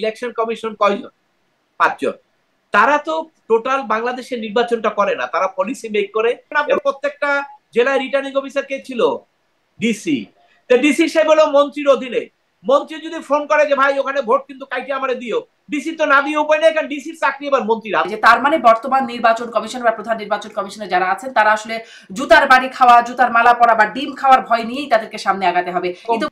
Election commission কয়জন? 5 জন। তারা তো টোটাল বাংলাদেশের নির্বাচনটা করে না, তারা পলিসি মেক করে। প্রত্যেকটা জেলায় রিটার্নিং অফিসার কে ছিল? ডিসি। তো ডিসি সাহেব হলো মন্ত্রীর অধীনে। মন্ত্রী যদি ফোন করে যে ভাই ওখানে ভোট কিন্তু কাইটে আমারে দিও, ডিসি তো না দিয়ে উপায় নেই, কারণ ডিসির চাকরি এবার মন্ত্রীর হাতে। তার মানে বর্তমান নির্বাচন কমিশন বা প্রধান নির্বাচন কমিশনে যারা আছেন তারা আসলে জুতার বাড়ি খাওয়া, জুতার মালা পরা বা ডিম খাওয়ার ভয় নিয়েই তাদেরকে সামনে আগাতে হবে। কিন্তু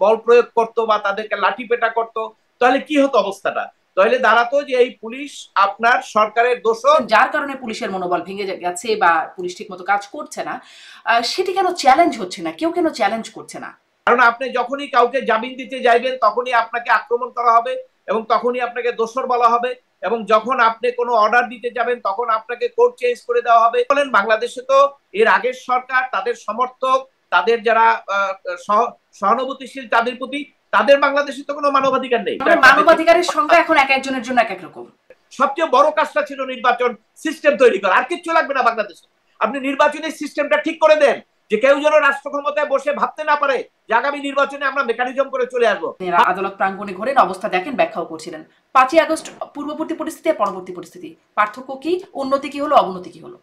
বল প্রয়োগ করতো বা তাদেরকে লাঠি পেটা করতো, তাহলে কি হতো অবস্থাটা? তাহলে দাঁড়াতো যে এই পুলিশ আপনার সরকারের দোষর, যার কারণে পুলিশের মনোবল ভেঙে গেছে বা পুলিশ ঠিক মতো কাজ করছে না, সেটি কেন চ্যালেঞ্জ হচ্ছে না? কেউ কেন চ্যালেঞ্জ করছে না? কারণ আপনি যখনই কাউকে জামিন দিতে যাইবেন তখনই আপনাকে আক্রমণ করা হবে এবং তখনই আপনাকে দোষর বলা হবে, এবং যখন আপনি কোনো অর্ডার দিতে যাবেন তখন আপনাকে কোর্ট চেঞ্জ করে দেওয়া হবে। বলেন বাংলাদেশে তো এর আগের সরকার, তাদের সমর্থক, তাদের যারা সহানুভূতিশীল তাদের প্রতি, তাদের বাংলাদেশে তো কোনো মানবাধিকার নেই। মানবাধিকারের সংজ্ঞা এখন এক একজনের জন্য এক এক রকম। সবচেয়ে বড় কাজটা ছিল নির্বাচন সিস্টেম তৈরি করা, আর কিচ্ছু লাগবে না বাংলাদেশে। আপনি নির্বাচনী সিস্টেমটা ঠিক করে দেন, যে কেউ যেন রাষ্ট্র ক্ষমতায় বসে ভাবতে না পারে যে আগামী নির্বাচনে আমরা মেকানিজম করে চলে আসবো। আদালত প্রাঙ্গণে ঘোরেন, অবস্থা দেখেন, ব্যাখ্যাও করছিলেন। 5ই আগস্ট পূর্ববর্তী পরিস্থিতি আর পরবর্তী পরিস্থিতি, পার্থক্য কি? উন্নতি কি হলো, অবনতি কি হলো?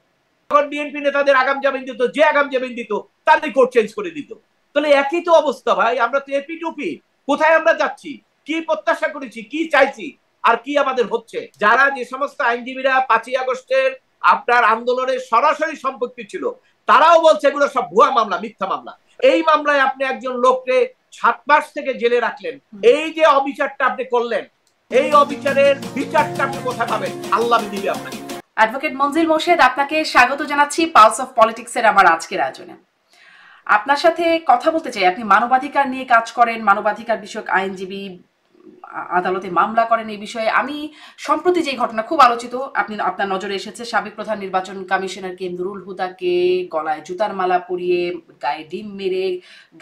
যখন বিএনপি নেতাদের আগাম জামিন দিত, যে আগাম জামিন দিত তাদের কোর্ট চেঞ্জ করে দিত। তাহলে একই তো অবস্থা ভাই, আমরা তো এপি টুপি। কোথায় আমরা যাচ্ছি, কি প্রত্যাশা করেছি, কি চাইছি, আর কি আমাদের হচ্ছে? যারা যে সমস্ত আইনজীবীরা 5ই আগস্টের আপনার আন্দোলনের সরাসরি সম্পৃক্ত ছিল, তারাও বলছে এগুলো সব ভুয়া মামলা, মিথ্যা মামলা। এই মামলায় আপনি একজন লোককে 7 মাস থেকে জেলে রাখলেন, এই যে অবিচারটা আপনি করলেন, এই অবিচারের বিচারটা আপনি কোথায় পাবেন? আল্লাহ দিবে আপনাকে। অ্যাডভোকেট মনজিল মোর্শেদ, আপনাকে স্বাগত জানাচ্ছি পালস অফ পলিটিক্সের আমার আজকের আয়োজনে। আপনার সাথে কথা বলতে চাই। আপনি মানবাধিকার নিয়ে কাজ করেন, মানবাধিকার বিষয়ক আইনজীবী, আদালতে মামলা করেন। এই বিষয়ে আমি সম্প্রতি যে ঘটনা খুব আলোচিত, আপনার নজরে এসেছে, সাবেক প্রধান নির্বাচন কমিশনার কে নুরুল হুদাকে গলায় জুতার মালা পরিয়ে, গায়ে ডিম মেরে,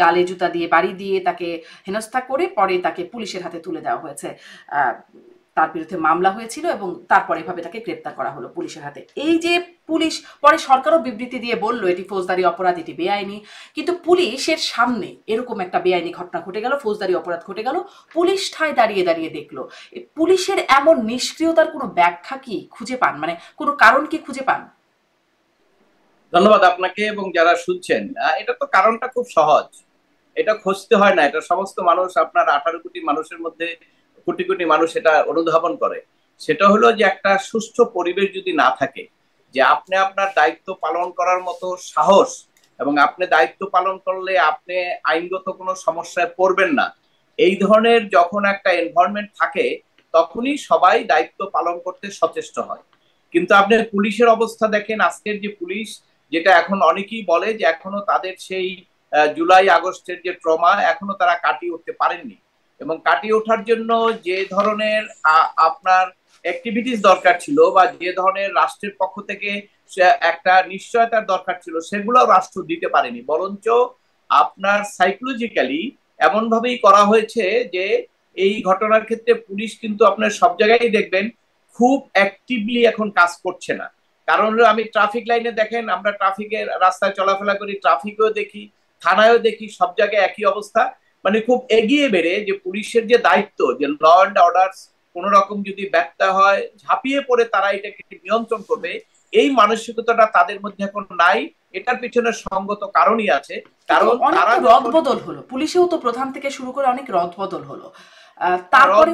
গালে জুতা দিয়ে বাড়ি দিয়ে তাকে হেনস্থা করে পরে তাকে পুলিশের হাতে তুলে দেওয়া হয়েছে। তার বিরুদ্ধে মামলা হয়েছিল এবং তারপরে এভাবে তাকে গ্রেপ্তার করা হলো পুলিশের হাতে। এই যে পুলিশ, পরে সরকারও বিবৃতি দিয়ে বলল এটি ফৌজদারি অপরাধ, এটি বেআইনি, কিন্তু পুলিশের সামনে এরকম একটা বেআইনি ঘটনা ঘটে গেল, ফৌজদারি অপরাধ ঘটে গেল, পুলিশ ঠায় দাঁড়িয়ে দাঁড়িয়ে দেখলো। পুলিশের এমন নিষ্ক্রিয়তার কোনো ব্যাখ্যা কি খুঁজে পান? মানে কোনো কারণ কি খুঁজে পান? ধন্যবাদ আপনাকে এবং যারা শুনছেন। এটা তো কারণটা খুব সহজ, এটা খুঁজতে হয় না, এটা সমস্ত মানুষ, আপনার 18 কোটি মানুষের মধ্যে কোটি কোটি মানুষ এটা অনুধাবন করে। সেটা হলো যে একটা সুষ্ঠু পরিবেশ যদি না থাকে, যে আপনি আপনার দায়িত্ব পালন করার মতো সাহস, এবং আপনি দায়িত্ব পালন করলে আপনি আইনগত কোনো সমস্যায় পড়বেন না, এই ধরনের যখন একটা এনভায়রনমেন্ট থাকে, তখনই সবাই দায়িত্ব পালন করতে সচেষ্ট হয়। কিন্তু আপনি পুলিশের অবস্থা দেখেন, আজকের যে পুলিশ, যেটা এখন অনেকেই বলে যে এখনো তাদের সেই জুলাই আগস্টের যে ট্রমা এখনো তারা কাটিয়ে উঠতে পারেননি, এবং কাটিয়ে ওঠার জন্য যে ধরনের আপনার অ্যাক্টিভিটিস দরকার ছিল বা যে ধরনের রাষ্ট্রের পক্ষ থেকে একটা নিশ্চয়তার দরকার ছিল, সেগুলো রাষ্ট্র দিতে পারেনি। বরঞ্চ আপনার সাইকোলজিক্যালি এমন ভাবেই করা হয়েছে যে এই ঘটনার ক্ষেত্রে পুলিশ কিন্তু আপনার সব জায়গায় দেখবেন খুব অ্যাক্টিভলি এখন কাজ করছে না। কারণ হলো আমি ট্রাফিক লাইনে দেখেন, আমরা ট্রাফিকের রাস্তায় চলাফেরা করি, ট্রাফিকেও দেখি, থানায়ও দেখি, সব জায়গায় একই অবস্থা। মানে খুব এগিয়ে বেড়ে যে পুলিশের যে দায়িত্ব, যে ল অ্যান্ড অর্ডার কোন রকম যদি ব্যর্থ হয়, ঝাঁপিয়ে পড়ে তারা এটাকে নিয়ন্ত্রণ করবে, এই মানসিকতাটা তাদের মধ্যে এখন নাই। এটার পিছনে সঙ্গত কারণই আছে, কারণ তারা রদবদল হলো, পুলিশেও তো প্রধান থেকে শুরু করে অনেক রদবদল হলো। তারপরে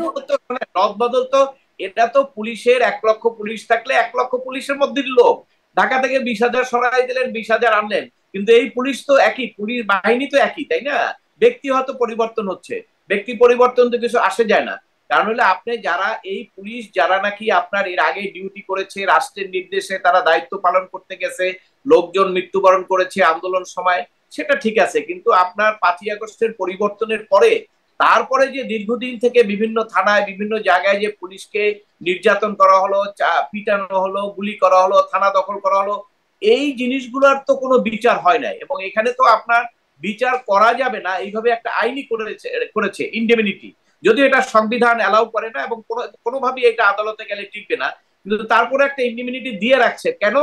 রদবদল তো, এটা তো পুলিশের 1 লক্ষ পুলিশ থাকলে 1 লক্ষ পুলিশের মধ্যে লোক, ঢাকা থেকে 20,000 সরাই দিলেন, 20,000 আনলেন, কিন্তু এই পুলিশ তো একই, পুলিশ বাহিনী তো একই, তাই না? ব্যক্তি হয়তো পরিবর্তন হচ্ছে, ব্যক্তি পরিবর্তন তো কিছু আসে যায় না। কারণ হলে আপনি যারা এই পুলিশ, যারা নাকি আপনার এর আগে ডিউটি করেছে, রাষ্ট্রের নির্দেশে তারা দায়িত্ব পালন করতে গেছে, লোকজন মৃত্যুবরণ করেছে আন্দোলন সময়, সেটা ঠিক আছে, কিন্তু আপনার 5ই আগস্টের পরিবর্তনের পরে, তারপরে যে দীর্ঘদিন থেকে বিভিন্ন থানায়, বিভিন্ন জায়গায় যে পুলিশকে নির্যাতন করা হলো, পিটানো হলো, গুলি করা হলো, থানা দখল করা হলো, এই জিনিসগুলোর তো কোনো বিচার হয় নাই। এবং এখানে তো আপনার বিচার করা যাবে না, এইভাবে একটা আইনই করেছে ইনডেমিনিটি, যদিও এটা সংবিধান অ্যালাউ করে না এবং কোনোভাবেই এটা আদালতে গেলে টিকবে না, কিন্তু তারপরে একটা ইনডেমিনিটি দিয়ে রাখছে কেন?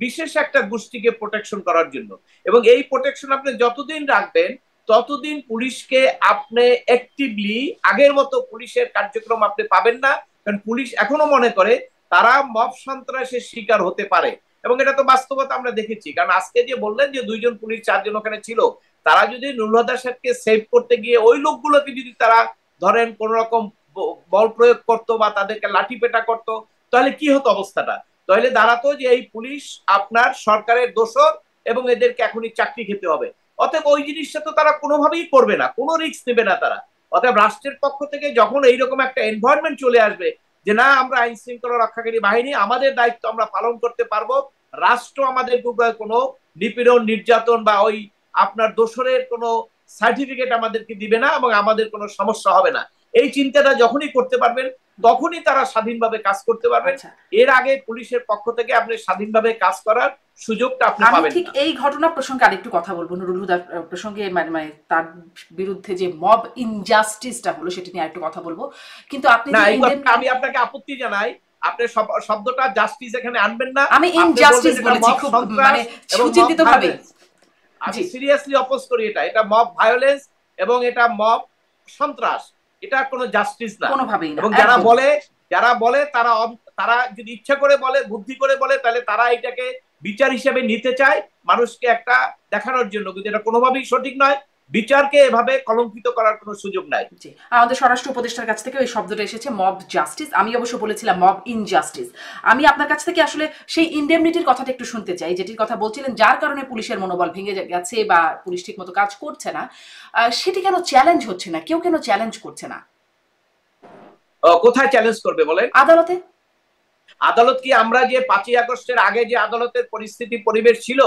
বিশেষ একটা গোষ্ঠীকে প্রোটেকশন করার জন্য। এবং এই প্রোটেকশন আপনি যতদিন রাখবেন, ততদিন পুলিশকে আপনি অ্যাক্টিভলি আগের মতো পুলিশের কার্যক্রম আপনি পাবেন না, কারণ পুলিশ এখনো মনে করে তারা মব সন্ত্রাসের শিকার হতে পারে। এবং এটা তো বাস্তবতা আমরা দেখেছি, কারণ আজকে যে বললেন যে 2জন পুলিশ 4জন ওখানে ছিল, তারা যদি নুরুল হুদা সাহেবকে সেভ করতে গিয়ে ওই লোকগুলোকে যদি তারা ধরেন কোন রকম বল প্রয়োগ করতো বা তাদেরকে লাঠি পেটা করতো, তাহলে কি হতো অবস্থাটা? তাহলে দাঁড়াতো যে এই পুলিশ আপনার সরকারের দোষর এবং এদেরকে এখনই চাকরি খেতে হবে। অতএব ওই জিনিসটা তো তারা কোনোভাবেই করবে না, কোনো রিস্ক নেবে না তারা। অতএব রাষ্ট্রের পক্ষ থেকে যখন এইরকম একটা এনভায়রনমেন্ট চলে আসবে যে না আমরা আইন শৃঙ্খলা রক্ষাকারী বাহিনী আমাদের দায়িত্ব আমরা পালন করতে পারবো, রাষ্ট্র আমাদের কোনো নিপীড়ন নির্যাতন বা ওই আপনার দোসরের কোনো সার্টিফিকেট আমাদেরকে দিবে না এবং আমাদের কোনো সমস্যা হবে না, এই চিন্তাটা যখনই করতে পারবেন তখনই তারা স্বাধীনভাবে কাজ করতে পারবেন। এর আগে পুলিশের পক্ষ থেকে আপনি স্বাধীনভাবে কাজ করার সুযোগটা আপনি পাবেন না। ঠিক এই ঘটনা প্রসঙ্গে আরেকটু কথা বলবো, নুরুল হুদার প্রসঙ্গে, মানে তার বিরুদ্ধে যে মব ইনজাস্টিসটা হলো সেটা নিয়ে আরেকটু কথা বলবো। কিন্তু আপনি আমি আপনাকে আপত্তি জানাই, আপনি শব্দটা জাস্টিস এখানে আনবেন না। আমি ইনজাস্টিস বলেছি খুব মানে সুচিন্তিতভাবে। আমি সিরিয়াসলি অপোজ করি এটা। এটা মব ভায়োলেন্স এবং এটা মব সন্ত্রাস, এটা কোনো জাস্টিস না কোনোভাবেই না। এবং যারা বলে তারা যদি ইচ্ছা করে বলে, বুদ্ধি করে বলে, তাহলে তারা এটাকে বিচার হিসেবে নিতে চায় মানুষকে একটা দেখানোর জন্য, কিন্তু এটা কোনোভাবেই সঠিক নয়। বিচারকে এভাবে কলঙ্কিত করার কোনো সুযোগ নাই। আমাদের স্বরাষ্ট্র উপদেষ্টার কাছ থেকে ওই শব্দটা এসেছে মব জাস্টিস, আমি অবশ্য বলেছিলাম মব ইনজাস্টিস। আমি আপনার কাছ থেকে আসলে সেই ইনডেমনিটির কথাটা একটু শুনতে চাই, যেটির কথা বলছিলেন যার কারণে পুলিশের মনোবল ভেঙে গেছে বা পুলিশ ঠিক মতো কাজ করছে না, সেটি কেন চ্যালেঞ্জ হচ্ছে না? কেউ কেন চ্যালেঞ্জ করছে না? কোথায় চ্যালেঞ্জ করবে বলেন? আদালতে। আদালত কি আমরা যে 5ই আগস্টের আগে যে আদালতের পরিস্থিতি পরিবেশ ছিল,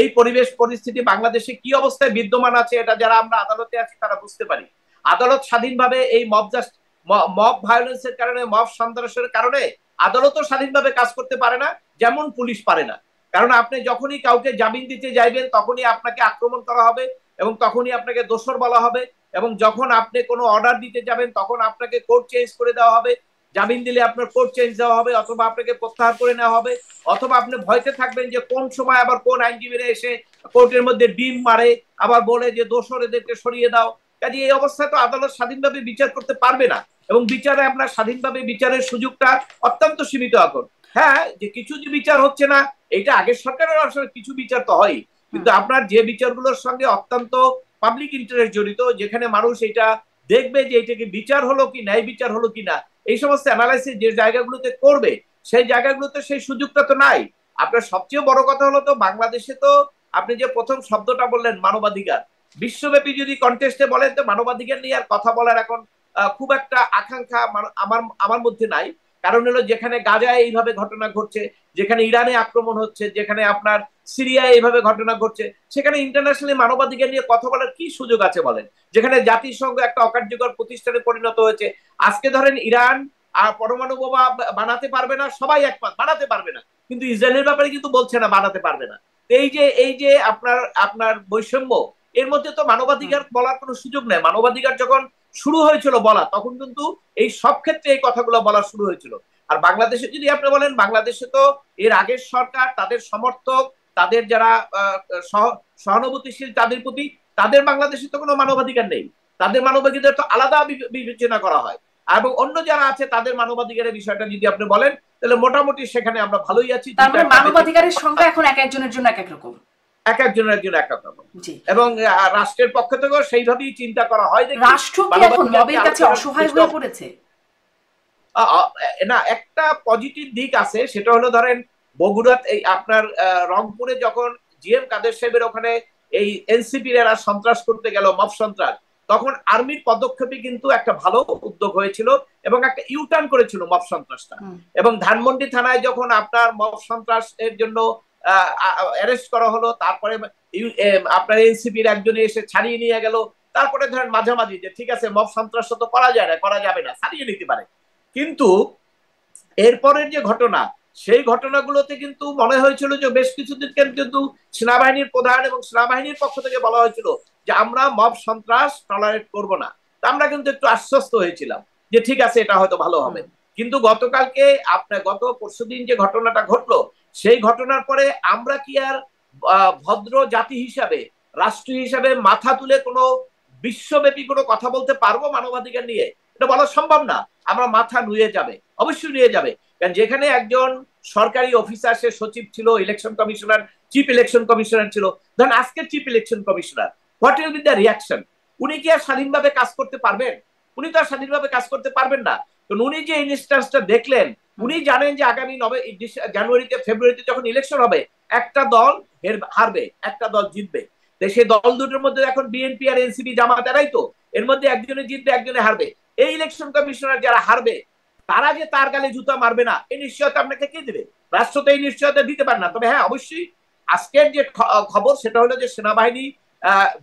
এই পরিবেশ পরিস্থিতি বাংলাদেশে কি অবস্থায় বিদ্যমান আছে এটা যারা আমরা আদালতে আছি তারা বুঝতে পারি। আদালত স্বাধীনভাবে এই মব ভায়োলেন্সের কারণে, মব সন্ত্রাসের কারণে আদালতও স্বাধীনভাবে কাজ করতে পারে না, যেমন পুলিশ পারে না। কারণ আপনি যখনই কাউকে জামিন দিতে যাইবেন তখনই আপনাকে আক্রমণ করা হবে এবং তখনই আপনাকে দোষর বলা হবে, এবং যখন আপনি কোনো অর্ডার দিতে যাবেন তখন আপনাকে কোর্ট চেঞ্জ করে দেওয়া হবে, জামিন দিলে আপনার কোর্ট চেঞ্জ দেওয়া হবে অথবা আপনাকে প্রত্যাহার করে নেওয়া হবে, অথবা আপনি ভয়তে থাকবেন যে কোন সময় আবার কোন আইনজীবীরা এসে কোর্টের মধ্যে ডিম মারে, আবার বলে যে দোষর এদেরকে সরিয়ে দাও। কাজে এই অবস্থায় তো আদালত স্বাধীনভাবে বিচার করতে পারবে না এবং বিচারে আপনার স্বাধীনভাবে বিচারের সুযোগটা অত্যন্ত সীমিত এখন। হ্যাঁ, যে কিছু যে বিচার হচ্ছে না এটা আগের সরকারের আসলে কিছু বিচার তো হয়, কিন্তু আপনার যে বিচারগুলোর সঙ্গে অত্যন্ত পাবলিক ইন্টারেস্ট জড়িত, যেখানে মানুষ এটা দেখবে যে এটাকে বিচার হলো কি ন্যায় বিচার হলো কিনা, এই সমস্ত অ্যানালাইসিস যে জায়গাগুলোতে করবে সেই জায়গাগুলোতে সেই সুযোগটা তো নাই। আপনার সবচেয়ে বড় কথা হলো তো বাংলাদেশে তো আপনি যে প্রথম শব্দটা বললেন মানবাধিকার, বিশ্বব্যাপী যদি কন্টেস্টে বলেন তো মানবাধিকার নিয়ে আর কথা বলার এখন খুব একটা আকাঙ্ক্ষা আমার মধ্যে নাই। কারণ হলো যেখানে গাজায় এইভাবে ঘটনা ঘটছে, যেখানে ইরানে আক্রমণ হচ্ছে, যেখানে আপনার সিরিয়ায় এইভাবে ঘটনা ঘটছে, সেখানে ইন্টারন্যাশনালি মানবাধিকার নিয়ে কথা বলার কি সুযোগ আছে বলেন? যেখানে জাতিসংঘ একটা অকার্যকর প্রতিষ্ঠানে পরিণত হয়েছে। আজকে ধরেন ইরান আর পরমাণু বোমা বানাতে পারবে না, সবাই একমত বানাতে পারবে না, কিন্তু ইসরায়েলের ব্যাপারে কিন্তু বলছে না বানাতে পারবে না। এই যে আপনার বৈষম্য, এর মধ্যে তো মানবাধিকার বলার কোনো সুযোগ নেই। মানবাধিকার যখন শুরু হয়েছিল বলা তখন কিন্তু এই সব ক্ষেত্রে এই কথাগুলো বলা শুরু হয়েছিল। আর বাংলাদেশে যদি আপনি বলেন, বাংলাদেশে তো এর আগের সরকার, তাদের সমর্থক, তাদের যারা সহানুভূতিশীল তাদের প্রতি, তাদের বাংলাদেশে তো কোনো মানবাধিকার নেই। তাদের মানবাধিকার তো আলাদা বিবেচনা করা হয়, এবং অন্য যারা আছে তাদের মানবাধিকারের বিষয়টা যদি আপনি বলেন তাহলে মোটামুটি সেখানে আমরা ভালোই আছি। তারপরে মানবাধিকারের সংখ্যা এখন এক একজনের জন্য এক এক রকম, এক একজনের জন্য এক এক রকম, এবং রাষ্ট্রের পক্ষ থেকেও সেইভাবেই চিন্তা করা হয়। রাষ্ট্র কি এখন মবের কাছে অসহায় হয়ে পড়েছে? না, একটা পজিটিভ দিক আছে, সেটা হলো ধরেন বগুড়াতে এই আপনার রংপুরে যখন জিএম কাদের সাহেবের ওখানে এই এনসিপির এরা সন্ত্রাস করতে গেল, মব সন্ত্রাস, তখন আর্মির পদক্ষেপে কিন্তু একটা ভালো উদ্যোগ হয়েছিল এবং একটা ইউটার্ন করেছিল মব সন্ত্রাসটা। এবং ধানমন্ডি থানায় যখন আপনার মব সন্ত্রাস এর জন্য অ্যারেস্ট করা হলো, তারপরে আপনার এনসিপির একজনে এসে ছাড়িয়ে নিয়ে গেল, তারপরে ধরেন মাঝামাঝি যে ঠিক আছে মব সন্ত্রাস তো করা যায় না, করা যাবে না, ছাড়িয়ে নিতে পারে। কিন্তু এরপরের যে ঘটনা, সেই ঘটনাগুলোতে কিন্তু মনে হয়েছিল যে বেশ কিছুদিন কিন্তু সেনাবাহিনীর প্রধান এবং সেনাবাহিনীর পক্ষ থেকে বলা হয়েছিল যে আমরা মব সন্ত্রাস টলারেট করব না। তা আমরা কিন্তু একটু আশ্বস্ত হয়েছিলাম যে ঠিক আছে এটা হয়তো ভালো হবে। কিন্তু গতকালকে আপনার গত পরশুদিন যে ঘটনাটা ঘটলো, সেই ঘটনার পরে আমরা কি আর ভদ্র জাতি হিসাবে রাষ্ট্র হিসাবে মাথা তুলে কোনো বিশ্বব্যাপী কোনো কথা বলতে পারবো মানবাধিকার নিয়ে? এটা বলা সম্ভব না। আমরা মাথা নুয়ে যাবে, অবশ্যই নিয়ে যাবে। কারণ যেখানে একজন সরকারি অফিসার, সে সচিব ছিল, election commissioner, chief election commissioner ছিল, ধরেন আজকের chief election commissioner, what will be the reaction? উনি কি আর স্বাধীনভাবে কাজ করতে পারবেন? উনি তো আর স্বাধীনভাবে কাজ করতে পারবেন না। কারণ উনি যে ইনস্ট্যান্সটা দেখলেন, উনি জানেন যে আগামী জানুয়ারিতে ফেব্রুয়ারিতে যখন ইলেকশন হবে, একটা দল হারবে, একটা দল জিতবে। সেই দল দুটোর মধ্যে এখন বিএনপি আর এনসিপি জামাত, এরাই তো, এর মধ্যে একজনে জিতবে একজনে হারবে। এই ইলেকশন কমিশনার যারা হারবে, তারা যে তার গালে জুতা মারবে না, এই নিশ্চয়তা আপনাকে কে দেবে? রাষ্ট্র তো এই নিশ্চয়তা দিতে পারে না। তবে হ্যাঁ, অবশ্যই আজকের যে খবর সেটা হলো যে সেনাবাহিনী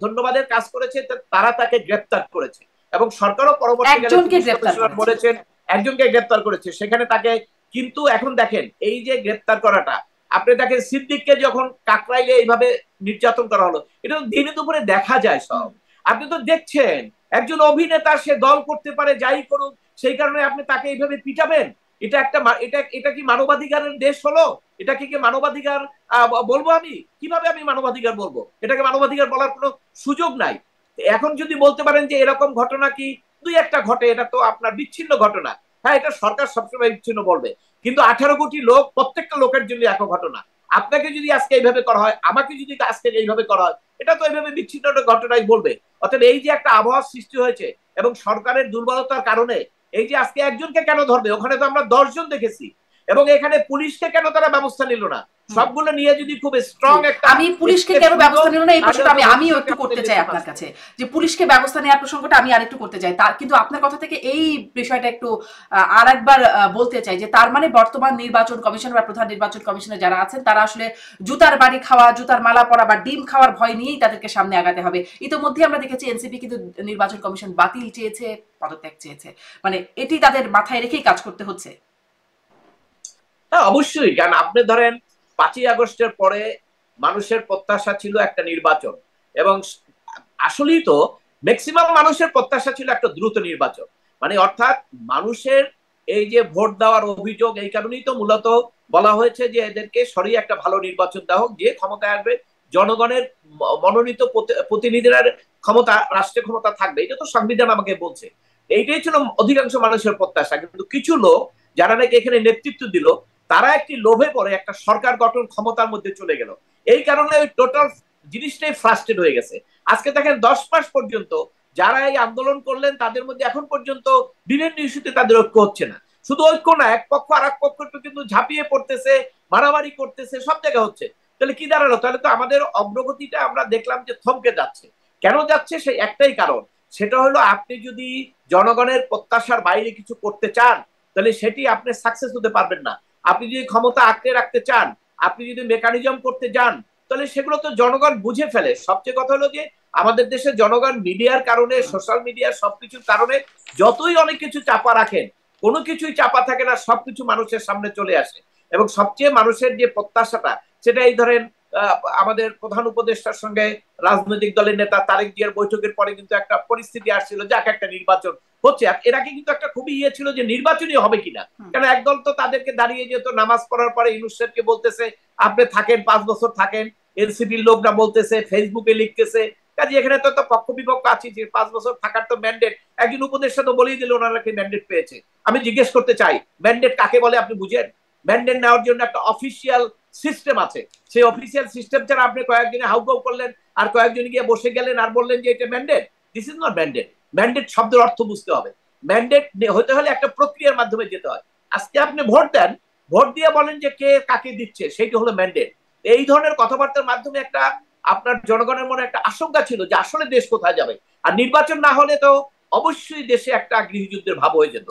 ধন্যবাদের কাজ করেছে, তারা তাকে গ্রেপ্তার করেছে এবং সরকারও পরবর্তীকালে বলেছেন একজনকে গ্রেপ্তার করেছে সেখানে তাকে। কিন্তু এখন দেখেন, এই যে গ্রেপ্তার করাটা, আপনি দেখেন সিদ্দিককে যখন কাকরাইলে এইভাবে নির্যাতন করা হলো, এটা তো দিনে দুপুরে দেখা যায় সব। আপনি তো দেখছেন একজন অভিনেতা, সে দল করতে পারে, যাই করুক, সেই কারণে আপনি তাকে এইভাবে পিটাবেন? এটা একটা এটা কি মানবাধিকারের দেশ হলো? এটাকে কি মানবাধিকার বলবো? আমি কিভাবে আমি মানবাধিকার বলবো? এটাকে মানবাধিকার বলার কোনো সুযোগ নাই। এখন যদি বলতে পারেন যে এরকম ঘটনা কি দুই একটা ঘটে, এটা তো আপনার বিচ্ছিন্ন ঘটনা। হ্যাঁ, এটা সরকার সবসময় বিচ্ছিন্ন বলবে, কিন্তু 18 কোটি লোক, প্রত্যেকটা লোকের জন্য এক ঘটনা। আপনাকে যদি আজকে এইভাবে করা হয়, আমাকে যদি আজকে এইভাবে করা হয়, এটা তো এইভাবে বিচ্ছিন্ন ঘটনাই বলবে। অতএব এই যে একটা আবহাওয়া সৃষ্টি হয়েছে এবং সরকারের দুর্বলতার কারণে, এই যে আজকে একজনকে কেন ধরবে? ওখানে তো আমরা 10 জন দেখেছি। এবং এখানে পুলিশকে কেন তারা ব্যবস্থা নিল না? সবগুলো নিয়ে যদি খুব স্ট্রং একটা, আমি পুলিশকে কেন ব্যবস্থা নিল না এই প্রশ্নটা আমিও একটু করতে চাই আপনার কাছে, যে পুলিশকে ব্যবস্থা নেওয়ার প্রসঙ্গটা আমি আরেকটু করতে চাই। তার কিন্তু আপনার কথা থেকে এই বিষয়টা একটু আরেকবার বলতে চাই, যে তার মানে বর্তমান নির্বাচন কমিশন বা প্রধান নির্বাচন কমিশনে যারা আছেন, তারা আসলে জুতার বাড়ি খাওয়া, জুতার মালা পরা বা ডিম খাওয়ার ভয় নিয়েই তাদেরকে সামনে আগাতে হবে। ইতিমধ্যে আমরা দেখেছি এনসিপি কিন্তু নির্বাচন কমিশন বাতিল চেয়েছে, পদত্যাগ চেয়েছে। মানে এটি তাদের মাথায় রেখেই কাজ করতে হচ্ছে। হ্যাঁ, অবশ্যই। কারণ আপনি ধরেন 5ই আগস্টের পরে মানুষের প্রত্যাশা ছিল একটা নির্বাচন, এবং আসলেই তো ম্যাক্সিমাম মানুষের প্রত্যাশা ছিল একটা দ্রুত নির্বাচন। মানে অর্থাৎ মানুষের এই যে ভোট দেওয়ার অভিযোগ, এই কারণেই তো মূলত বলা হয়েছে যে এদেরকে সরিয়ে একটা ভালো নির্বাচন দেওয়া হোক, যে ক্ষমতায় আসবে জনগণের মনোনীত প্রতিনিধিরা ক্ষমতা, রাষ্ট্রের ক্ষমতা থাকবে। এটা তো সংবিধান আমাকে বলছে। এইটাই ছিল অধিকাংশ মানুষের প্রত্যাশা। কিন্তু কিছু লোক যারা নাকি এখানে নেতৃত্ব দিল, তারা একটি লোভে পড়ে একটা সরকার গঠন ক্ষমতার মধ্যে চলে গেল। এই কারণে ওই টোটাল জিনিসটাই ফ্রাস্ট্রেট হয়ে গেছে। আজকে দেখেন 10 মাস পর্যন্ত যারা এই আন্দোলন করলেন, তাদের মধ্যে এখন পর্যন্ত বিভিন্ন ইস্যুতে তাদের ঐক্য হচ্ছে না। শুধু ঐক্য না, এক পক্ষ আর এক পক্ষ কিন্তু ঝাঁপিয়ে পড়তেছে, মারামারি করতেছে, সব জায়গায় হচ্ছে। তাহলে কি দাঁড়ালো? তাহলে তো আমাদের অগ্রগতিটা আমরা দেখলাম যে থমকে যাচ্ছে। কেন যাচ্ছে? সেই একটাই কারণ, সেটা হলো আপনি যদি জনগণের প্রত্যাশার বাইরে কিছু করতে চান, তাহলে সেটি আপনি সাকসেস হতে পারবেন না। আপনি যদি ক্ষমতা আঁকড়ে রাখতে চান, আপনি যদি মেকানিজম করতে যান, তাহলে সেগুলো তো জনগণ বুঝে ফেলে। সবচেয়ে কথা হলো যে আমাদের দেশে জনগণ মিডিয়ার কারণে, সোশ্যাল মিডিয়ার সবকিছুর কারণে যতই অনেক কিছু চাপা রাখেন, কোনো কিছুই চাপা থাকে না, সবকিছু মানুষের সামনে চলে আসে। এবং সবচেয়ে মানুষের যে প্রত্যাশাটা, সেটা এই ধরেন আমাদের প্রধান উপদেষ্টার সঙ্গে রাজনৈতিক দলের নেতা তারেক জিয়ার বৈঠকের পরে কিন্তু একটা পরিস্থিতি আসছিল, যাক একটা নির্বাচন হচ্ছে। এর আগে কিন্তু একটা খুবই ছিল যে নির্বাচনই হবে কিনা। কারণ একদল তো তাদেরকে দাঁড়িয়ে যেত, নামাজ পড়ার পরে ইউনূস সাহেবকে বলতেছে আপনি থাকেন, 5 বছর থাকেন। এনসিপির লোকরা বলতেছে, ফেসবুকে লিখতেছে। কাজে এখানে তো পক্ষ বিপক্ষ আছে, যে 5 বছর থাকার তো ম্যান্ডেট একজন উপদেষ্টা তো বলেই দিল ওনারা কি ম্যান্ডেট পেয়েছে। আমি জিজ্ঞেস করতে চাই, ম্যান্ডেট কাকে বলে আপনি বুঝেন? ম্যান্ডেট নেওয়ার জন্য একটা অফিসিয়াল সিস্টেম আছে। সেই অফিসিয়াল সিস্টেম ছাড়া আপনি কয়েকদিনে হাউকাউ করলেন, আর কয়েকজন গিয়ে বসে গেলেন আর বললেন যে এটা mandate. This is not mandate. Mandate শব্দের অর্থ বুঝতে হবে। ম্যান্ডেট হতে হলে একটা প্রক্রিয়ার মাধ্যমে যেতে হয়। আজকে আপনি ভোট দেন, ভোট দিয়ে বলেন যে কে কাকে দিচ্ছে, সেইটা হলো ম্যান্ডেট। এই ধরনের কথাবার্তার মাধ্যমে একটা আপনার জনগণের মনে একটা আশঙ্কা ছিল যে আসলে দেশ কোথায় যাবে। আর নির্বাচন না হলে তো অবশ্যই দেশে একটা গৃহযুদ্ধের ভাব হয়ে যেত।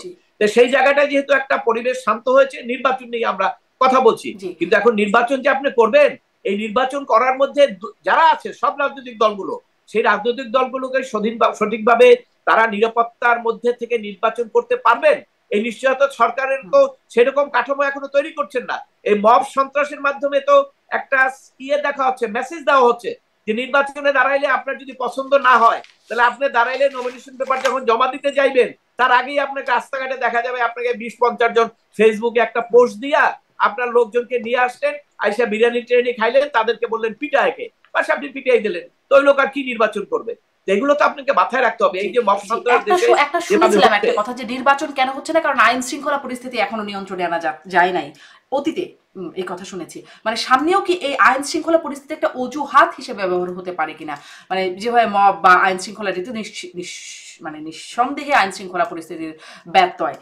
সেই জায়গাটায় যেহেতু একটা পরিবেশ শান্ত হয়েছে, নির্বাচন নিয়ে আমরা কথা বলছি। কিন্তু এখন নির্বাচন যে আপনি করবেন, এই নির্বাচন করার মধ্যে যারা আছে সব রাজনৈতিক দলগুলো, সেই রাজনৈতিক দলগুলোকে সঠিকভাবে তারা নিরাপত্তার মধ্যে থেকে নির্বাচন করতে পারবেন, এই নিশ্চয়তা সরকারের তো সেরকম কাঠামো এখনো তৈরি করছেন না। এই মব সন্ত্রাসের মাধ্যমে তো একটা দেখা হচ্ছে, মেসেজ দেওয়া হচ্ছে যে নির্বাচনে দাঁড়াইলে আপনার যদি পছন্দ না হয়, তাহলে আপনি দাঁড়াইলে নমিনেশন পেপার যখন জমা দিতে যাইবেন, তার আগেই আপনাকে রাস্তাঘাটে দেখা যাবে আপনাকে 20-50 জন ফেসবুকে একটা পোস্ট দিয়া আপনার লোকজনকে নিয়ে আসলেন, আইসা বিরিয়ানি ট্রেনি খাইলেন, তাদেরকে বললেন পিটা একে। পাশে আপনি পিটিয়ে দিলেন, তো ওই লোক আর কি নির্বাচন করবে? এগুলো তো আপনাকে মাথায় রাখতে হবে। এই যে মব সন্ত্রাস দেশে একটা শুনেছিলাম একটা কথা যে নির্বাচন কেন হচ্ছে না, কারণ আইন শৃঙ্খলা পরিস্থিতি এখনো নিয়ন্ত্রণে আনা যায় নাই অতীতে। এই কথা শুনেছি, মানে সামনেও কি এই আইন শৃঙ্খলা পরিস্থিতি একটা অজুহাত হিসেবে ব্যবহার হতে পারে কিনা, মানে যেভাবে মব বা আইন শৃঙ্খলা রীতি মানে নিঃসন্দেহে আইন শৃঙ্খলা পরিস্থিতির ব্যত্যয়,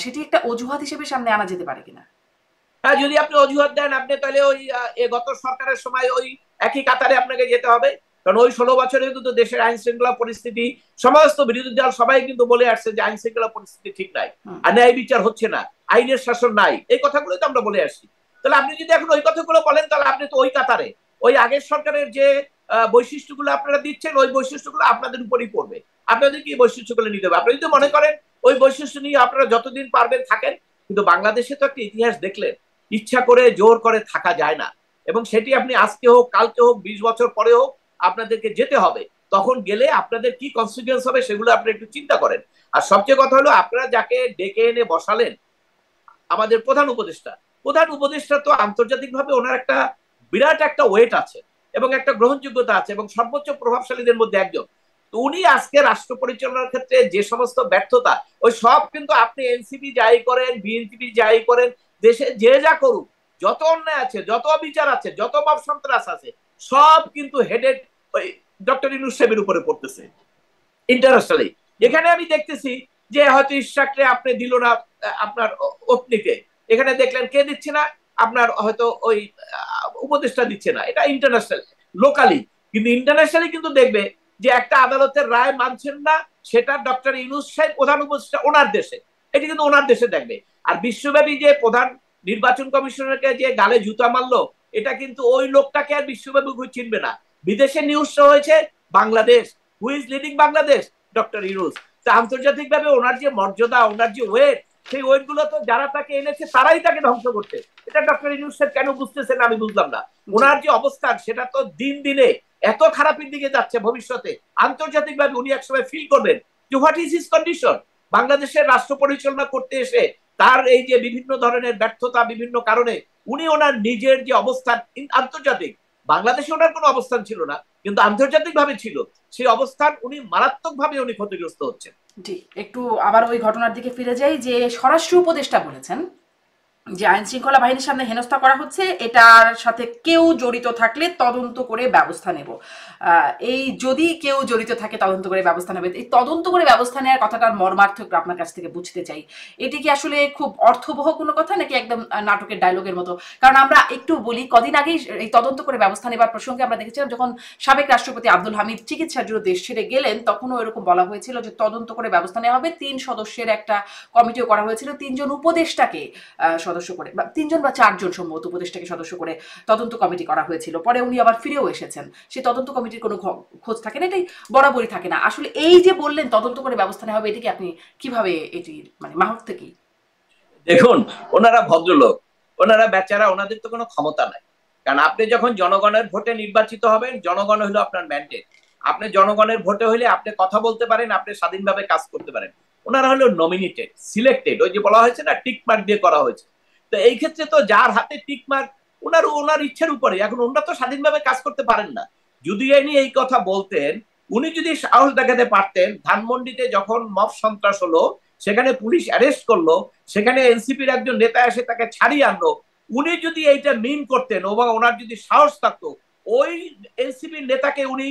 সেটি একটা অজুহাত হিসেবে সামনে আনা যেতে পারে কিনা? হ্যাঁ, যদি আপনি অজুহাত দেন, আপনি তাহলে ওই গত সরকারের সময় ওই একই কাতারে আপনাকে যেতে হবে। কারণ ওই 16 বছরে কিন্তু দেশের আইন শৃঙ্খলা পরিস্থিতি, সমস্ত বিরোধী দল সবাই কিন্তু বলে আসছে যে আইন শৃঙ্খলা পরিস্থিতি ঠিক নাই, আর ন্যায় বিচার হচ্ছে না, আইনের শাসন নাই, এই কথাগুলো তো আমরা বলে আসছি। তাহলে আপনি যদি এখন ওই কথাগুলো বলেন, তাহলে আপনি তো ওই কাতারে ওই আগের সরকারের যে বৈশিষ্ট্যগুলো আপনারা দিচ্ছেন, ওই বৈশিষ্ট্যগুলো আপনাদের উপরই পড়বে। আপনাদের কি বৈশিষ্ট্যগুলো নিতে হবে? আপনি যদি মনে করেন ওই বৈশিষ্ট্য নিয়ে আপনারা যতদিন পারবেন থাকেন, কিন্তু বাংলাদেশে তো একটা ইতিহাস দেখলেন, ইচ্ছা করে জোর করে থাকা যায় না, এবং সেটি আপনি আজকে হোক, কালকে হোক, 20 বছর পরে হোক, আপনাদেরকে যেতে হবে। তখন গেলে আপনাদের কি কনসিকুয়েন্স হবে সেগুলো আপনি একটু চিন্তা করেন। আর সবচেয়ে কথা হলো, আপনারা যাকে ডেকে এনে বসালেন, আমাদের প্রধান উপদেষ্টা তো আন্তর্জাতিকভাবে ওনার একটা বিরাট একটা ওয়েট আছে এবং একটা গ্রহণযোগ্যতা আছে, এবং সর্বোচ্চ প্রভাবশালীদের মধ্যে একজন। তো উনি আজকে রাষ্ট্র পরিচালনার ক্ষেত্রে যে সমস্ত ব্যর্থতা, ওই সব কিন্তু আপনি এনসিপি যাই করেন, বিএনপি যাই করেন, দেশে যে যা করুক, যত অন্যায় আছে, যত অবিচার আছে, যত মব সন্ত্রাস আছে, সব কিন্তু হেডেড ওই ডক্টর ইউনূস সাহেবের উপরে পড়তেছে ইন্টারন্যাশনালি। এখানে আমি দেখতেছি যে হয়তো ইশরাককে আপনি দিল না আপনার অগ্নিকে, এখানে দেখলেন কে দিচ্ছে না, আপনার হয়তো ওই উপদেষ্টা দিচ্ছে না, এটা ইন্টারন্যাশনাল। লোকালি কিন্তু ইন্টারন্যাশনালি কিন্তু দেখবে যে একটা আদালতের রায় মানছেন না, সেটা ডক্টর ইউনূস সাহেব প্রধান উপদেষ্টা ওনার দেশে, এটি কিন্তু ওনার দেশে দেখবে। আর বিশ্বব্যাপী যে প্রধান নির্বাচন কমিশনারকে যে গালে জুতা মারলো, এটা কিন্তু ওই লোকটাকে আর বিশ্বব্যাপী চিনবে না। বিদেশে নিউজ হয়েছে Bangladesh, who is leading Bangladesh, doctor Yunus. আন্তর্জাতিকভাবে ওনার যে মর্যাদা, ওনার যে ওয়েট, সেই ওয়েট গুলো তো যারা তাকে এনেছে তারাই তাকে ধ্বংস করতে। এটা ডক্টর ইউনূস সাহেব কেন বুঝতেছেন আমি বুঝলাম না। ওনার যে অবস্থান, সেটা তো দিন দিনে এত খারাপের দিকে যাচ্ছে, ভবিষ্যতে আন্তর্জাতিকভাবে উনি একসময় ফিল করবেন যে হোয়াট ইজ হিজ কন্ডিশন। বাংলাদেশের রাষ্ট্র পরিচালনা করতে এসে তার এই যে বিভিন্ন ধরনের ব্যর্থতা, বিভিন্ন কারণে উনি ওনার নিজের যে অবস্থান আন্তর্জাতিক, বাংলাদেশে ওনার কোনো অবস্থান ছিল না, কিন্তু আন্তর্জাতিক ভাবে ছিল, সেই অবস্থান উনি মারাত্মক ভাবে উনি ক্ষতিগ্রস্ত হচ্ছেন। জি, একটু আবার ওই ঘটনার দিকে ফিরে যাই যে স্বরাষ্ট্র উপদেষ্টা বলেছেন যে আইন শৃঙ্খলা বাহিনীর সামনে হেনস্থা করা হচ্ছে, এটার সাথে কেউ জড়িত থাকলে তদন্ত করে ব্যবস্থা নেব। এই যদি কেউ জড়িত থাকে তদন্ত করে ব্যবস্থা নেবে, এই তদন্ত করে ব্যবস্থা নেওয়ার কথাটার মর্মার্থ একটু আপনার কাছ থেকে বুঝতে চাই। এটি কি আসলে খুব অর্থবহ কোনো কথা, নাকি একদম নাটকের ডায়লগের মতো? কারণ আমরা একটু বলি, কদিন আগেই এই তদন্ত করে ব্যবস্থা নেবার প্রসঙ্গে আমরা দেখেছিলাম যখন সাবেক রাষ্ট্রপতি আব্দুল হামিদ চিকিৎসার জন্য দেশ ছেড়ে গেলেন, তখনও এরকম বলা হয়েছিল যে তদন্ত করে ব্যবস্থা নেওয়া হবে। 3 সদস্যের একটা কমিটিও করা হয়েছিল, 3 জন উপদেষ্টাকে সদস্য করে, বা 3 জন বা 4 জন সম্ভবত উপদেষ্টাকে সদস্য করে তদন্ত কমিটি করা হয়েছিল। পরে উনি আবার ফিরেও এসেছেন, সেই তদন্ত কমিটির কোনো খোঁজ থাকে না, এটাই বরাবরই থাকে না। আসলে এই যে বললেন তদন্ত করে ব্যবস্থা নেওয়া হবে, এটিকে আপনি কিভাবে, এটি মানে মাহাত্ম কি? দেখুন, ওনারা ভদ্রলোক, ওনারা বেচারা, ওনাদের তো কোনো ক্ষমতা নাই। কারণ আপনি যখন জনগণের ভোটে নির্বাচিত হবেন, জনগণ হলো আপনার ম্যান্ডেট। আপনি জনগণের ভোটে হলে আপনি কথা বলতে পারেন, আপনি স্বাধীনভাবে কাজ করতে পারেন। ওনারা হলো নমিনেটেড, সিলেক্টেড, ওই যে বলা হয়েছে না, টিক মার্ক দিয়ে করা হয়েছে। তো এই ক্ষেত্রে তো যার হাতে টিক মার্ক, ওনার ইচ্ছের উপরে। এখন ওনারা তো স্বাধীনভাবে কাজ করতে পারেন না। যদি ইনি এই কথা বলতেন, উনি যদি সাহস দেখাতে পারতেন, ধানমন্ডিতে যখন মব সন্ত্রাস হলো, সেখানে পুলিশ অ্যারেস্ট করলো, সেখানে এনসিপির একজন নেতা এসে তাকে ছাড়িয়ে আনলো, উনি যদি এইটা মিন করতেন এবং ওনার যদি সাহস থাকতো, ওই এনসিপির নেতাকে উনি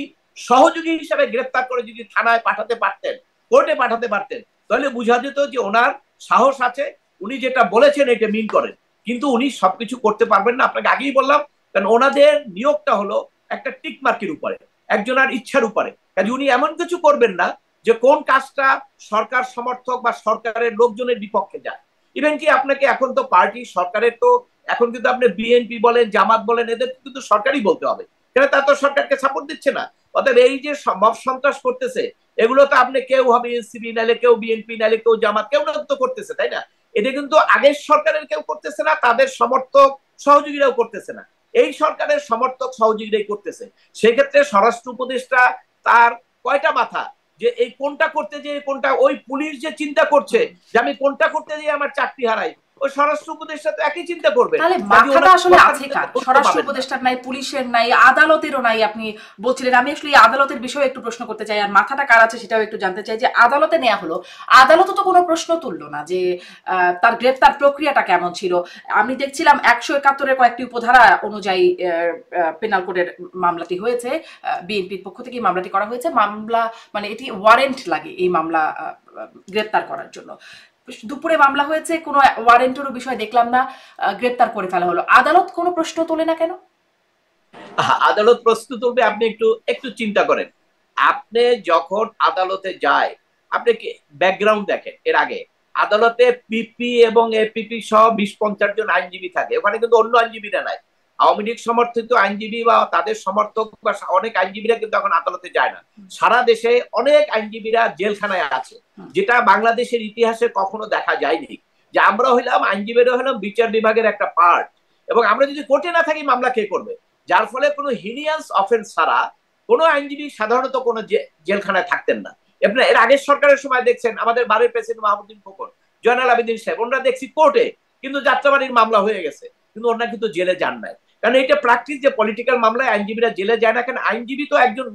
সহযোগী হিসাবে গ্রেফতার করে যদি থানায় পাঠাতে পারতেন, কোর্টে পাঠাতে পারতেন, তাহলে বোঝা যেত যে ওনার সাহস আছে, উনি যেটা বলেছেন এটা মিন করেন। কিন্তু উনি সবকিছু করতে পারবেন না, আপনাকে আগেই বললাম। কারণ ওনাদের নিয়োগটা হলো একটা টিক মার্কের উপরে, একজনের ইচ্ছার উপরে। কাজে উনি এমন কিছু করবেন না যে কোন কাজটা সরকার সমর্থক বা সরকারের লোকজনের বিপক্ষে যায়। ইভেন কি আপনাকে এখন তো পার্টি সরকারের তো, এখন কিন্তু আপনি বিএনপি বলেন, জামাত বলেন, এদের কিন্তু সরকারই বলতে হবে, কেন তারা তো সরকারকে সাপোর্ট দিচ্ছে না। অতএব এই যে মব সন্ত্রাস করতেছে, এগুলো তো আপনি কেউ হবে এনসিপি, নাহলে কেউ বিএনপি, নাহলে কেউ জামাত, কেউ না তো করতেছে, তাই না? এটা কিন্তু আগের সরকারের কেউ করতেছে না, তাদের সমর্থক সহযোগীরাও করতেছে না, এই সরকারের সমর্থক সহযোগীরাই করতেছে। সেক্ষেত্রে স্বরাষ্ট্র উপদেষ্টা তার কয়টা মাথা, যে এই কোনটা করতে যে কোনটা, ওই পুলিশ যে চিন্তা করছে যে আমি কোনটা করতে যেয়ে আমার চাকরি হারাই, ওই স্বরাষ্ট্র উপদেষ্টা তো একই চিন্তা করবে। তাহলে মাথাটা আসলে আছে কার? স্বরাষ্ট্র উপদেষ্টার নাই, পুলিশের নাই, আদালতেরও নাই আপনি বলছিলেন। আমি আসলে আদালতের বিষয়ে একটু প্রশ্ন করতে চাই, আর মাথাটা কার আছে সেটাও একটু জানতে চাই। যে আদালতে নেওয়া হলো, আদালতও তো কোনো প্রশ্ন তুললো না যে তার গ্রেফতার প্রক্রিয়াটা কেমন ছিল। আমি দেখছিলাম 171-এর কয়েকটি উপধারা অনুযায়ী পেনাল কোডের মামলাটি হয়েছে, বিএনপির পক্ষ থেকে মামলাটি করা হয়েছে। মামলা মানে এটি ওয়ারেন্ট লাগে এই মামলা গ্রেফতার করার জন্য। দুপুরে মামলা হয়েছে, কোনো ওয়ারেন্টেরও বিষয় দেখলাম না, গ্রেফতার করে ফেলা হলো। আদালত কোনো প্রশ্ন তোলে না কেন? আদালত প্রশ্ন তুলবে, আপনি একটু একটু চিন্তা করেন। আপনি যখন আদালতে যায়, আপনি কি ব্যাকগ্রাউন্ড দেখেন। এর আগে আদালতে পিপি এবং এপিপি সহ 20-50 জন আইনজীবী থাকে, ওখানে কিন্তু অন্য আইনজীবীরা নাই। আওয়ামী লীগ সমর্থিত আইনজীবী বা তাদের সমর্থক বা অনেক আইনজীবীরা কিন্তু এখন আদালতে যায় না। সারা দেশে অনেক আইনজীবীরা জেলখানায় আছে, যেটা বাংলাদেশের ইতিহাসে কখনো দেখা যায়নি। যে আমরা হইলাম আইনজীবীরা হলাম বিচার বিভাগের একটা পার্ট, এবং আমরা যদি কোর্টে না থাকি মামলা কে করবে? যার ফলে কোনো হিনিয়াস অফেন্স ছাড়া কোনো আইনজীবী সাধারণত কোনো জেলখানায় থাকতেন না। আপনার এর আগের সরকারের সময় দেখছেন আমাদের বারের প্রেসিডেন্ট মাহমুদ্দিন খোকন, জয়নাল আবেদিন সাহেব, ওনারা দেখছি কোর্টে, কিন্তু যাত্রাবাড়ির মামলা হয়ে গেছে, কিন্তু ওনারা কিন্তু জেলে যান নাই। কারণ এটা প্র্যাকটিস যে পলিটিক্যাল মামলায় আইনজীবীরা জেলে যায় না। কেন? আইনজীবী তো একজন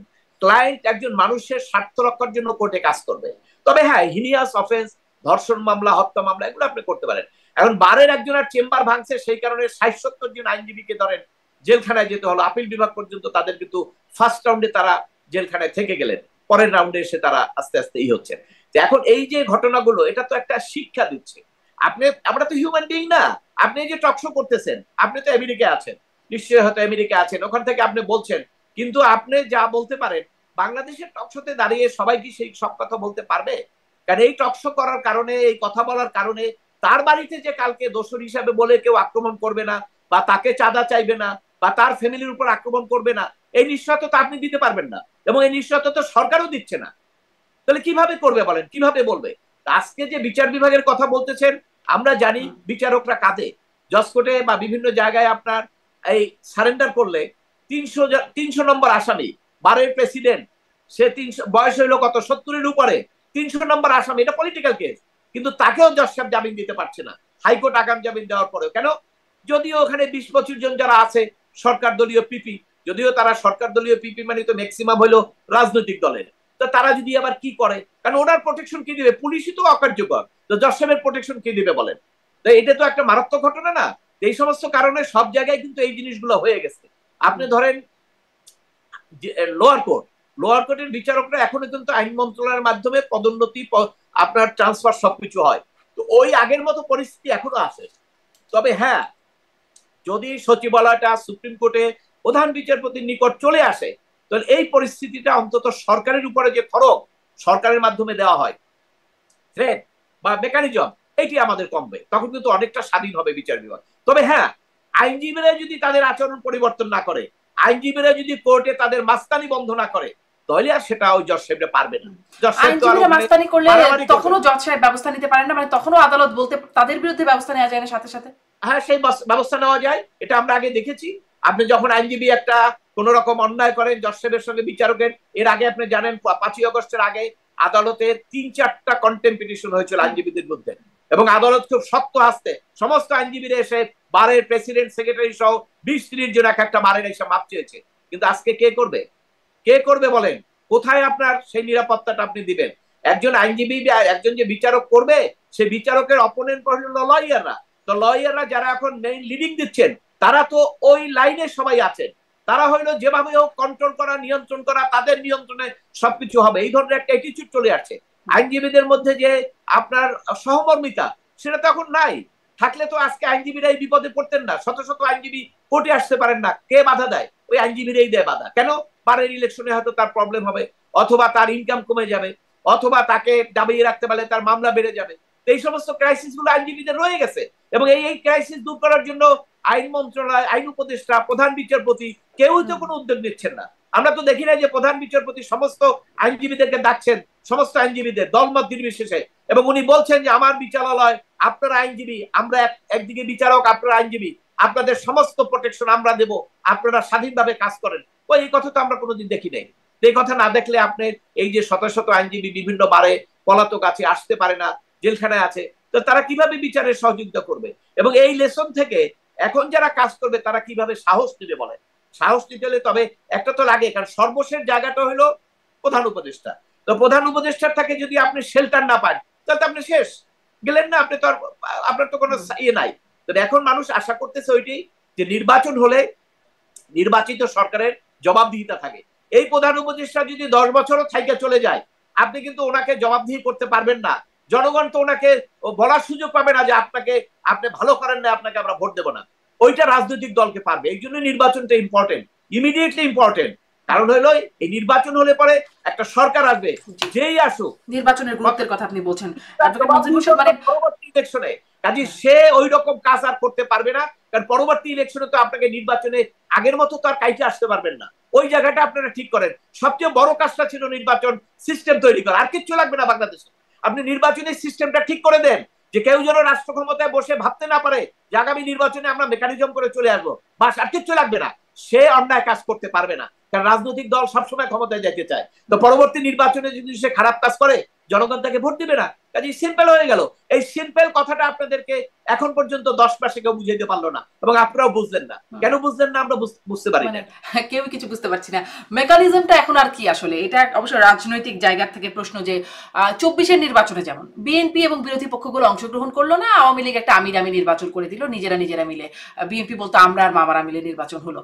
ক্লায়েন্ট, একজন মানুষের স্বার্থ রক্ষার জন্য কোর্টে কাজ করবে। তবে হ্যাঁ, হিনিয়াস অফেন্স, ধর্ষণ মামলা, হত্যা মামলা, এগুলো আপনি করতে পারেন। এখন বারের একজনের চেম্বার ভাঙছে, সেই কারণে 60-70 জন আইনজীবীকে ধরেন জেলখানায় যেতে হলো। আপিল বিভাগ পর্যন্ত তাদের কিন্তু ফার্স্ট রাউন্ডে তারা জেলখানায় থেকে গেলেন, পরের রাউন্ডে এসে তারা আস্তে আস্তে হচ্ছে। এখন এই যে ঘটনাগুলো, এটা তো একটা শিক্ষা দিচ্ছে। আমরা তো হিউম্যান বিং না। আপনি যে টকশো করতেছেন, আপনি তো আমেরিকায় আছেন, নিশ্চয়ই হয়তো আমেরিকায় আছেন, ওখান থেকে আপনি বলছেন, কিন্তু আপনি যা বলতে পারেন বাংলাদেশের টকশোতে দাঁড়িয়ে সবাই কি সেই সব কথা বলতে পারবে? কারণ এই টকশো করার কারণে, এই কথা বলার কারণে তার বাড়িতে যে কালকে দোষর হিসাবে বলে কেউ আক্রমণ করবে না, বা তাকে চাঁদা চাইবে না, বা তার ফ্যামিলির উপর আক্রমণ করবে না, এই নিশ্চয়তা আপনি দিতে পারবেন না, এবং এই নিশ্চয়তা তো সরকারও দিচ্ছে না। তাহলে কিভাবে করবে বলেন, কিভাবে বলবে? আজকে যে বিচার বিভাগের কথা বলতেছেন, আমরা জানি বিচারকরা কাঁদে। জজকোর্টে বা বিভিন্ন জায়গায় আপনার এই সারেন্ডার করলে 300 নম্বর আসামি, বারের প্রেসিডেন্ট, সে 300 বয়স হইলো কত, 70-এর উপরে, 300 নম্বর আসামি, এটা পলিটিক্যাল কেস, কিন্তু তাকেও জজ সাহেব জামিন দিতে পারছে না, হাইকোর্ট আগাম জামিন দেওয়ার পরেও। কেন? যদিও ওখানে 20-25 জন যারা আছে সরকার দলীয় পিপি, যদিও তারা সরকার দলীয় পিপি মানে তো ম্যাক্সিমাম হইলো রাজনৈতিক দলের, তো তারা যদি আবার কি করে, কারণ ওনার প্রোটেকশন কি দিবে? পুলিশই তো অকার্যকর, তো জজ সাহেবের প্রোটেকশন কি দিবে বলেন? তো এটা তো একটা মারাত্মক ঘটনা না? এই সমস্ত কারণে সব জায়গায় কিন্তু এই জিনিসগুলো হয়ে গেছে। আপনি ধরেন লোয়ার কোর্টের বিচারকরা এখনো কিন্তু আইন মন্ত্রণালয়ের মাধ্যমে পদোন্নতি, আপনার ট্রান্সফার সবকিছু হয়। তো ওই আগের মতো পরিস্থিতি এখনো আছে। তবে হ্যাঁ, যদি সচিবালয়টা সুপ্রিম কোর্টে প্রধান বিচারপতির নিকট চলে আসে, তাহলে এই পরিস্থিতিটা অন্তত সরকারের উপরে যে খরচ সরকারের মাধ্যমে দেওয়া হয়, থ্রেট বা মেকানিজম, এটি আমাদের কমবে। তখন কিন্তু অনেকটা স্বাধীন হবে বিচার বিভাগ। তবে হ্যাঁ, আইনজীবীরা যদি তাদের আচরণ পরিবর্তন না করে, আইনজীবীরা যদি কোর্টে তাদের মাস্তানি বন্ধ না করে, তাহলে আর সেটা ওই জজ সাহেবরা পারবে না। আইনজীবীরা মাস্তানি করলে তখনও জজ সাহেব ব্যবস্থা নিতে পারেন না, মানে তখনও আদালত বলতে তাদের বিরুদ্ধে ব্যবস্থা নেওয়া যায় না সাথে সাথে? হ্যাঁ, সেই ব্যবস্থা নেওয়া যায়, এটা আমরা আগে দেখেছি। আপনি যখন আইনজীবী একটা কোন রকম অন্যায় করেন জজ সাহেবের সঙ্গে বিচারকের, এর আগে আপনি জানেন 5ই আগস্টের আগে আদালতে 3-4টা কন্টেম্প পিটিশন হয়েছিল আইনজীবীদের বিরুদ্ধে, এবং আদালত খুব শক্ত হাসতে সমস্ত আইনজীবীরা এসে বারের প্রেসিডেন্ট, সেক্রেটারি সহ 20-30 জন একটা বারের এসে মাপ চেয়েছে। কিন্তু আজকে কে করবে? কে করবে বলেন? কোথায় আপনার সেই নিরাপত্তাটা আপনি দিবেন? একজন আইনজীবী, একজন যে বিচারক করবে, সে বিচারকের অপোনেন্ট হলো লয়াররা। তো লয়াররা যারা এখন মেইন লিডিং দিচ্ছেন, তারা তো ওই লাইনে সবাই আছেন। তারা হইলো যেভাবে হোক কন্ট্রোল করা, নিয়ন্ত্রণ করা, তাদের নিয়ন্ত্রণে সবকিছু হবে, এই ধরনের একটা অ্যাটিটিউড চলে আসছে। আইনজীবীদের মধ্যে যে আপনার সহমর্মিতা, সেটা তখন নাই। থাকলে তো আজকে আইনজীবীরা এই বিপদে পড়তেন না। শত শত আইনজীবী কোর্টে আসতে পারেন না, কে বাধা দেয়? ওই আইনজীবীরাই দেয় বাধা। কেন? বারের ইলেকশনে হয়তো তার প্রবলেম হবে, অথবা তার ইনকাম কমে যাবে, অথবা তাকে দাবিয়ে রাখতে পারলে তার মামলা বেড়ে যাবে। এই সমস্ত ক্রাইসিস গুলো আইনজীবীদের রয়ে গেছে, এবং এই ক্রাইসিস দূর করার জন্য আইন মন্ত্রণালয়, আইন উপদেষ্টা, প্রধান বিচারপতি কেউই তো কোনো উদ্যোগ নিচ্ছেন না। আমরা তো দেখি না যে প্রধান বিচারপতি সমস্ত আইনজীবীদেরকে ডাকছেন, সমস্ত আইনজীবীদের দলমত নির্বিশেষে, এবং উনি বলছেন যে আমার বিচারালয়, আপনারা আইনজীবী, আমরা একদিকে বিচারক, আপনারা আইনজীবী, আপনাদের সমস্ত প্রোটেকশন আমরা দেব, আপনারা স্বাধীনভাবে কাজ করেন। ওই এই কথা তো আমরা কোনোদিন দেখি নাই। এই কথা না দেখলে আপনার এই যে শত শত আইনজীবী বিভিন্ন বারে পলাতক আছে, আসতে পারে না, জেলখানায় আছে, তো তারা কিভাবে বিচারের সহযোগিতা করবে? এবং এই লেসন থেকে এখন যারা কাজ করবে তারা কিভাবে সাহস দিবে বলেন। সাহস দিতে হলে তবে একটা তো লাগে, কারণ সর্বশেষ জায়গাটা হলো প্রধান উপদেষ্টা। তো প্রধান উপদেষ্টার থেকে যদি আপনি শেল্টার না পান তাহলে আপনি শেষ, গেলেন না, আপনি তো আপনার তো কোনো ইয়ে নাই। তো এখন মানুষ আশা করতেছে ওইটাই, যে নির্বাচন হলে নির্বাচিত সরকারের জবাবদিহিতা থাকে। এই প্রধান উপদেষ্টা যদি 10 বছরও থাইকে চলে যায়, আপনি কিন্তু ওনাকে জবাবদিহি করতে পারবেন না। জনগণ তো ওনাকে বলার সুযোগ পাবে না যে আপনাকে, আপনি ভালো করেন না, আপনাকে আমরা ভোট দেবো না। ওইটা রাজনৈতিক দলকে পারবে। এই জন্য নির্বাচনটা ইম্পর্টেন্ট, ইমিডিয়েটলি ইম্পর্টেন্ট। কারণ হলো এই নির্বাচন হলে পরে একটা সরকার আসবে, যেই আসুক, নির্বাচনের গুরুত্বের কথা আপনি বলছেন মানে পরবর্তী ইলেকশনে কাজে সে ওই রকম কাজ আর করতে পারবে না। কারণ পরবর্তী ইলেকশনে তো আপনাকে নির্বাচনে আগের মতো তো আর কাইতে আসতে পারবেন না। ওই জায়গাটা আপনারা ঠিক করেন। সবচেয়ে বড় কাজটা ছিল নির্বাচন সিস্টেম তৈরি করা, আর কিচ্ছু লাগবে না বাংলাদেশে। আপনি নির্বাচনের সিস্টেমটা ঠিক করে দেন, যে কেউ যেন রাষ্ট্র ক্ষমতায় বসে ভাবতে না পারে যে আগামী নির্বাচনে আমরা মেকানিজম করে চলে আসবো, বাস, আর কিচ্ছু লাগবে না। সে অন্যায় কাজ করতে পারবে না, কারণ রাজনৈতিক দল সবসময় ক্ষমতায় যেতে চায়। তো পরবর্তী নির্বাচনে যদি সে খারাপ কাজ করে, জনগণ তাকে ভোট দিবে না। কাজে সিম্পল হয়ে গেল। এই সিম্পল কথাটা আপনাদেরকে এখন পর্যন্ত 10 মাসে কেউ বুঝাইতে পারলো না, এবং আপনারাও বুঝলেন না। কেন বুঝলেন না আমরা বুঝতে পারি না, কেউ কিছু বুঝতে পারছি না। মেকানিজমটা এখন আর কি আসলে, এটা অবশ্য রাজনৈতিক জায়গা থেকে প্রশ্ন যে 24-এর নির্বাচনে যেমন বিএনপি এবং বিরোধী পক্ষগুলো অংশগ্রহণ করলো না, আওয়ামী লীগ একটা আমির নির্বাচন করে দিল নিজেরা মিলে। বিএনপি বলতো আমরা আর মামারা মিলে নির্বাচন হলো।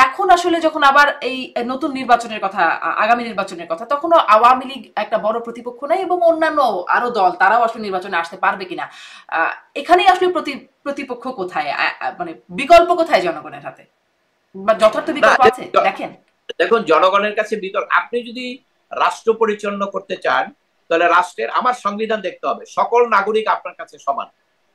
এখন আসলে যখন আবার এই নতুন নির্বাচনের কথা, আগামী নির্বাচনের কথা, তখনও আওয়ামী লীগ একটা বড় প্রতিপক্ষ নাই, এবং অন্যান্য আরো দল তারাও আসলে নির্বাচনে আসতে পারবে কিনা, এখানেই আসলে প্রতিপক্ষ কোথায়, মানে বিকল্প কোথায় জনগণের হাতে, বা যথার্থ বিকল্প আছে? দেখুন জনগণের কাছে বিকল্প, আপনি যদি রাষ্ট্র পরিচালনা করতে চান তাহলে রাষ্ট্রের, আমার সংবিধান দেখতে হবে, সকল নাগরিক আপনার কাছে সমান।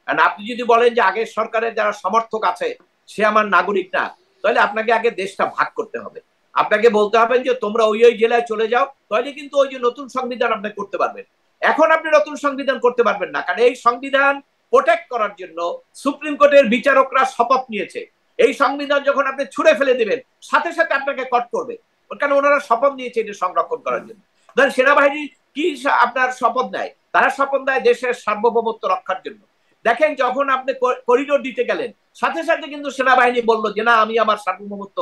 কারণ আপনি যদি বলেন যে আগের সরকারের যারা সমর্থক আছে সে আমার নাগরিক না, তাহলে আপনাকে আগে দেশটা ভাগ করতে হবে। আপনাকে বলতে হবে যে তোমরা ওই জেলায় চলে যাও, তাহলে কিন্তু ওই যে নতুন সংবিধান আপনি করতে পারবেন। এখন আপনি নতুন সংবিধান করতে পারবেন না, কারণ এই সংবিধান প্রোটেক্ট করার জন্য সুপ্রিম কোর্টের বিচারকরা শপথ নিয়েছে। এই সংবিধান যখন আপনি ছুঁড়ে ফেলে দিবেন, সাথে সাথে আপনাকে কট করবে, কারণ ওনারা শপথ নিয়েছে এটা সংরক্ষণ করার জন্য। ধরেন সেনাবাহিনী কি আপনার শপথ নেয়, তারা শপথ নেয় দেশের সার্বভৌমত্ব রক্ষার জন্য। দেখেন যখন আপনি করিডোর দিতে গেলেন, সাথে সাথে কিন্তু সেনাবাহিনী বললো যে না, আমি আমার সার্বভৌমত্ব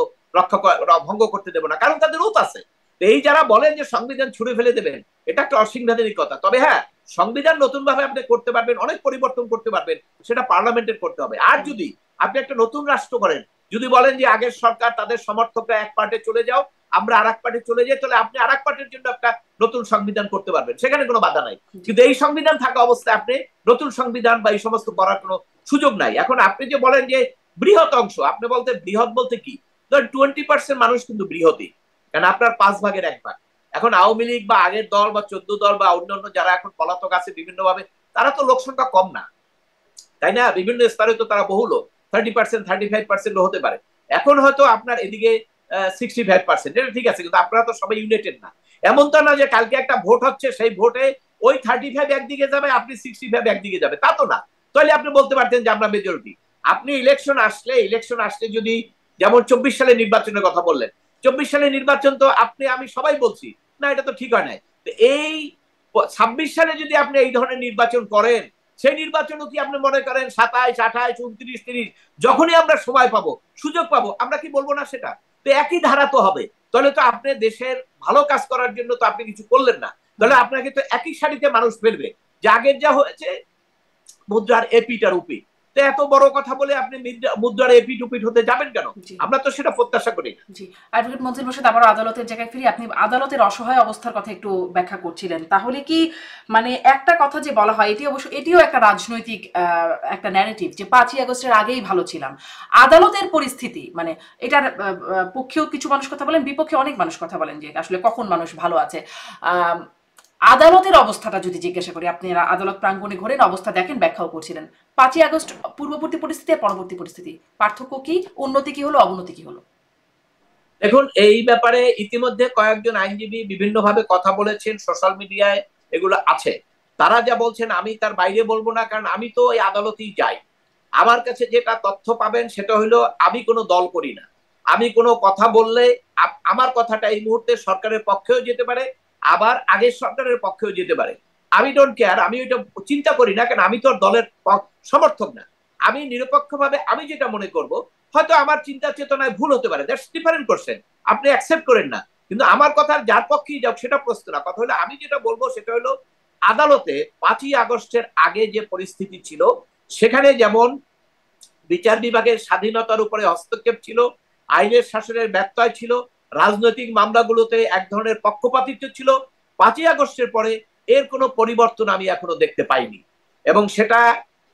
ভঙ্গ করতে দেবো না, কারণ তাদের রূপ আছে। এই যারা বলেন যে সংবিধান ছুঁড়ে ফেলে দেবেন, এটা একটা অসাংবিধানিক কথা। তবে হ্যাঁ, সংবিধান নতুন ভাবে আপনি করতে পারবেন, অনেক পরিবর্তন করতে পারবেন, সেটা পার্লামেন্টের করতে হবে। আর যদি আপনি একটা নতুন রাষ্ট্র করেন, যদি বলেন যে আগের সরকার তাদের সমর্থকরা এক পার্টে চলে যাও, আমরা আর এক পার্টে চলে যাই, তাহলে আপনি আর এক পার্টির জন্য একটা নতুন সংবিধান করতে পারবেন, সেখানে কোনো বাধা নাই। কিন্তু এই সংবিধান থাকা অবস্থায় আপনি নতুন সংবিধান বা এই সমস্ত করার কোনো সুযোগ নাই। এখন আপনি যে বলেন যে বৃহৎ অংশ, আপনি বলতে বৃহৎ বলতে কি, ধরেন 20% মানুষ কিন্তু বৃহৎই, কারণ আপনার 5/1 এখন আওয়ামী লীগ বা আগের দল বা 14 দল বা অন্যান্য যারা এখন পলাতক আছে বিভিন্ন ভাবে, তারা তো লোক সংখ্যা কম না, তাই না? বিভিন্ন স্তরে তো তারা বহু লোক, 30%, 35% হতে পারে। এখন হয়তো আপনার এদিকে 65%, এটা ঠিক আছে, কিন্তু আপনারা তো সবাই ইউনাইটেড না। এমন তো না যে কালকে একটা ভোট হচ্ছে, সেই ভোটে ওই 35 একদিকে যাবে, আপনি 65 একদিকে যাবে, তা তো না। তাহলে আপনি বলতে পারতেন যে আমরা মেজরিটি। আপনি ইলেকশন আসলে যদি, যেমন 24 সালে নির্বাচনের কথা বললেন, 24 সালে নির্বাচন তো আমি সবাই বলছি না, এটা তো ঠিক হয় নাই। এই 26 সালে যদি আপনি এই ধরনের নির্বাচন করেন, সেই নির্বাচনও কি আপনি মনে করেন 27, 28, 29, 30 যখনই আমরা সময় পাবো, সুযোগ পাবো, আমরা কি বলবো না সেটা? তো একই ধারা তো হবে। তাহলে তো আপনি দেশের ভালো কাজ করার জন্য তো আপনি কিছু করলেন না, তাহলে আপনাকে তো একই সারিতে মানুষ ফেলবে যে আগের যা হয়েছে মুদ্রার এপিট আর উপিট। তো এত বড় কথা বলে আপনি মুদ্রার এপিট উপিট হতে যাবেন কেন? আমরা তো সেটা প্রত্যাশা করি না। জি, অ্যাডভোকেট মনজিল মোরশেদ, আবার আদালতের জায়গায় ফিরি। আপনি আদালতের অসহায় অবস্থার কথা একটু ব্যাখ্যা করছিলেন। তাহলে কি মানে একটা কথা যে বলা হয়, এটিও একটা রাজনৈতিক একটা ন্যারেটিভ যে 5ই আগস্টের আগেই ভালো ছিলাম। আদালতের পরিস্থিতি, মানে এটার পক্ষেও কিছু মানুষ কথা বলেন, বিপক্ষে অনেক মানুষ কথা বলেন যে আসলে কখন মানুষ ভালো আছে। আদালতের অবস্থাটা যদি জিজ্ঞাসা করি, আপনি আদালত প্রাঙ্গণে ঘোরেন, অবস্থা দেখেন, ব্যাখ্যাও করছিলেন। 5ই আগস্ট পূর্ববর্তী পরিস্থিতি আর পরবর্তী পরিস্থিতি, পার্থক্য কি? উন্নতি কি হলো, অবনতি কি হলো? দেখুন, এই ব্যাপারে ইতিমধ্যে কয়েকজন আইনজীবী বিভিন্নভাবে কথা বলেছেন, সোশ্যাল মিডিয়ায় এগুলো আছে। তারা যা বলছেন আমি তার বাইরে বলবো না, কারণ আমি তো এই আদালতেই যাই। আমার কাছে যেটা তথ্য পাবেন সেটা হলো, আমি কোনো দল করি না। আমি কোনো কথা বললে আমার কথাটা এই মুহূর্তে সরকারের পক্ষেও যেতে পারে, আবার আগের সরকারের পক্ষেও যেতে পারে। আমি ডোন্ট কেয়ার, আমি ওইটা চিন্তা করি না, কারণ আমি তো দলের সমর্থক না। আমি নিরপেক্ষভাবে আমি যেটা মনে করব, হয়তো আমার চিন্তা চেতনায় ভুল হতে পারে, দ্যাটস ডিফারেন্ট কোশ্চেন, আপনি অ্যাকসেপ্ট করেন না, কিন্তু আমার কথা যার পক্ষেই যাও সেটা প্রশ্ন না। কথা হলো আমি যেটা বলবো সেটা হলো আদালতে 5ই আগস্টের আগে যে পরিস্থিতি ছিল সেখানে যেমন বিচার বিভাগের স্বাধীনতার উপরে হস্তক্ষেপ ছিল, আইনের শাসনের ব্যত্যয় ছিল, রাজনৈতিক মামলাগুলোতে এক ধরনের পক্ষপাতিত্ব ছিল, 5ই আগস্টের পরে এর কোনো পরিবর্তন আমি এখনো দেখতে পাইনি। এবং সেটা